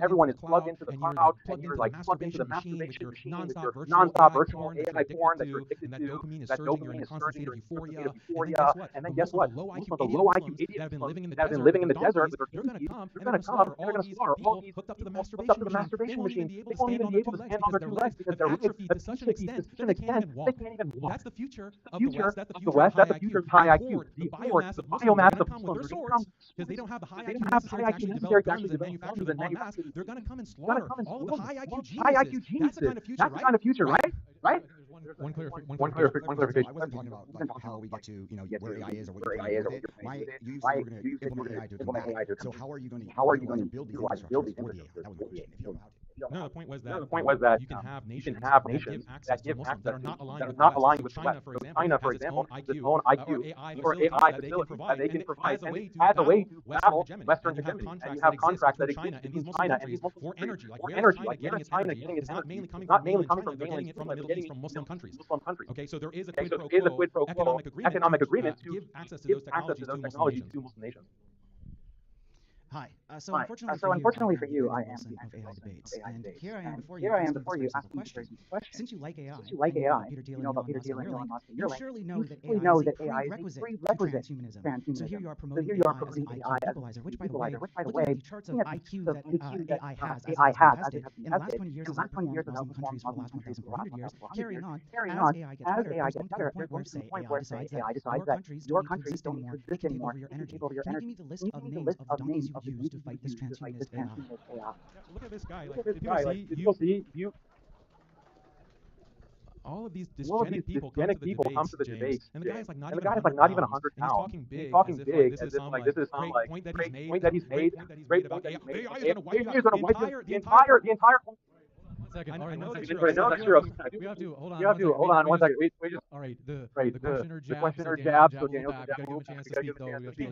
everyone is plugged into the cloud, and you're like plugged into the masturbation machine with your non-stop virtual AI porn that you're addicted to, that dopamine is surging, you're in a constant state of euphoria, and then guess what? Most of the low IQ idiots that have been living in the desert with their donkeys, they're going to come and they're going to slaughter all these hooked up to the masturbation machine. They won't even be able to stand on their two legs because they're atrophied to such an extent that they can't even walk. That's the future of the West. That's the future of high IQ. The biomass of Muslims are going to come because they don't have the high IQ necessary to actually develop guns and manufacture them en masse. They're going to come and slaughter all of the high IQ geniuses. That's the kind of future, right? One clarification. I wasn't talking about how we get to where AI is or what AI is. You said we're going to implement AI to combat it. So how are you going to build these infrastructures for the AI? That was the question. If you don't know how to. No, the point was that you can have nations that give access that are not aligned with the West. So China, for example, has its own IQ or AI facilities that they can provide as a way to battle Western hegemony. And you have contracts that exist between China and these Muslim countries for energy. Like where is China getting its energy? It's not mainly coming from mainland China, they're getting it from Muslim countries. Okay, so there is a quid pro quo economic agreement to give access to those technologies to Muslim nations. Hi. So unfortunately for you, I am the AI debates, and here I am before you asking a very simple question. Since you like AI, you know about Peter Thiel and Elon Musk, you surely know that AI is a prerequisite to transhumanism. So here you are promoting AI as an equalizer, which by the way, looking at the charts of IQ that AI has as it has been tested, in the last 20 years has outperformed Muslim countries for the last 1,400 years. Carrying on, as AI gets better, there's going to be a point where, say, AI decides that your countries don't exist anymore, they can take over your energy. Can you give me the list of names of donkeys you would use to fight this transhumanist AI? Look at this guy. Like, people see you. All of these dysgenic people come to the debates, and the guy's like not even 100 pounds. He's talking big as if like this is some like point that he's made about AI is going to wipe the entire. Second. I know that's true. We have to hold on. You have to hold on 1 second. We just. All right. The questioner jabs. So Daniel will give him a chance to speak,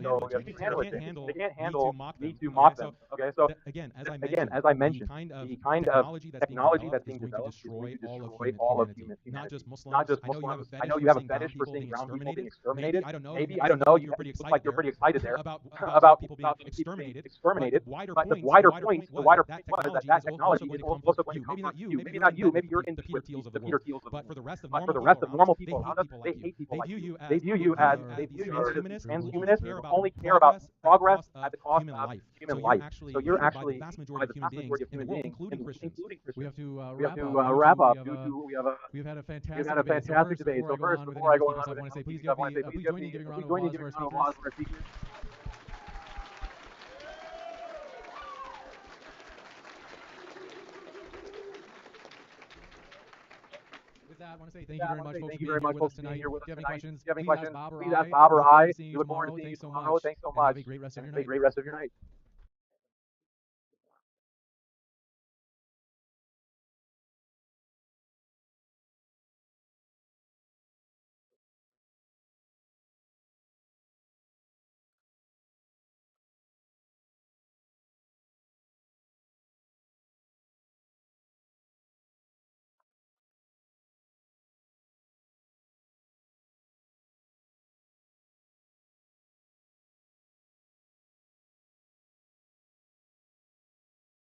though. They can't handle me to mock them. Okay. So again, as I mentioned, the kind of technology that's being developed is going to destroy all of humanity. Not just Muslims. I know you have a fetish for seeing brown people being exterminated. Maybe I don't know. You look like you're pretty excited there about people being exterminated. But the wider point was that technology is also going to come from you. Maybe not you. Maybe you're into the Peter Thiels of the world. But for the rest of normal people around us, they hate people like you. They view you as transhumanists who only care about progress at the cost of human life. So you're actually the vast majority of human beings, including Christians. We have to wrap up. We've had a fantastic debate. So first, before I go on, I want to say please join me in giving a round of applause for our speakers. I want to say thank you very much, folks, for being here with us tonight. If you have any questions, please ask Bob or I. We look forward to seeing you tomorrow. Thanks so much. Have a great rest of your night.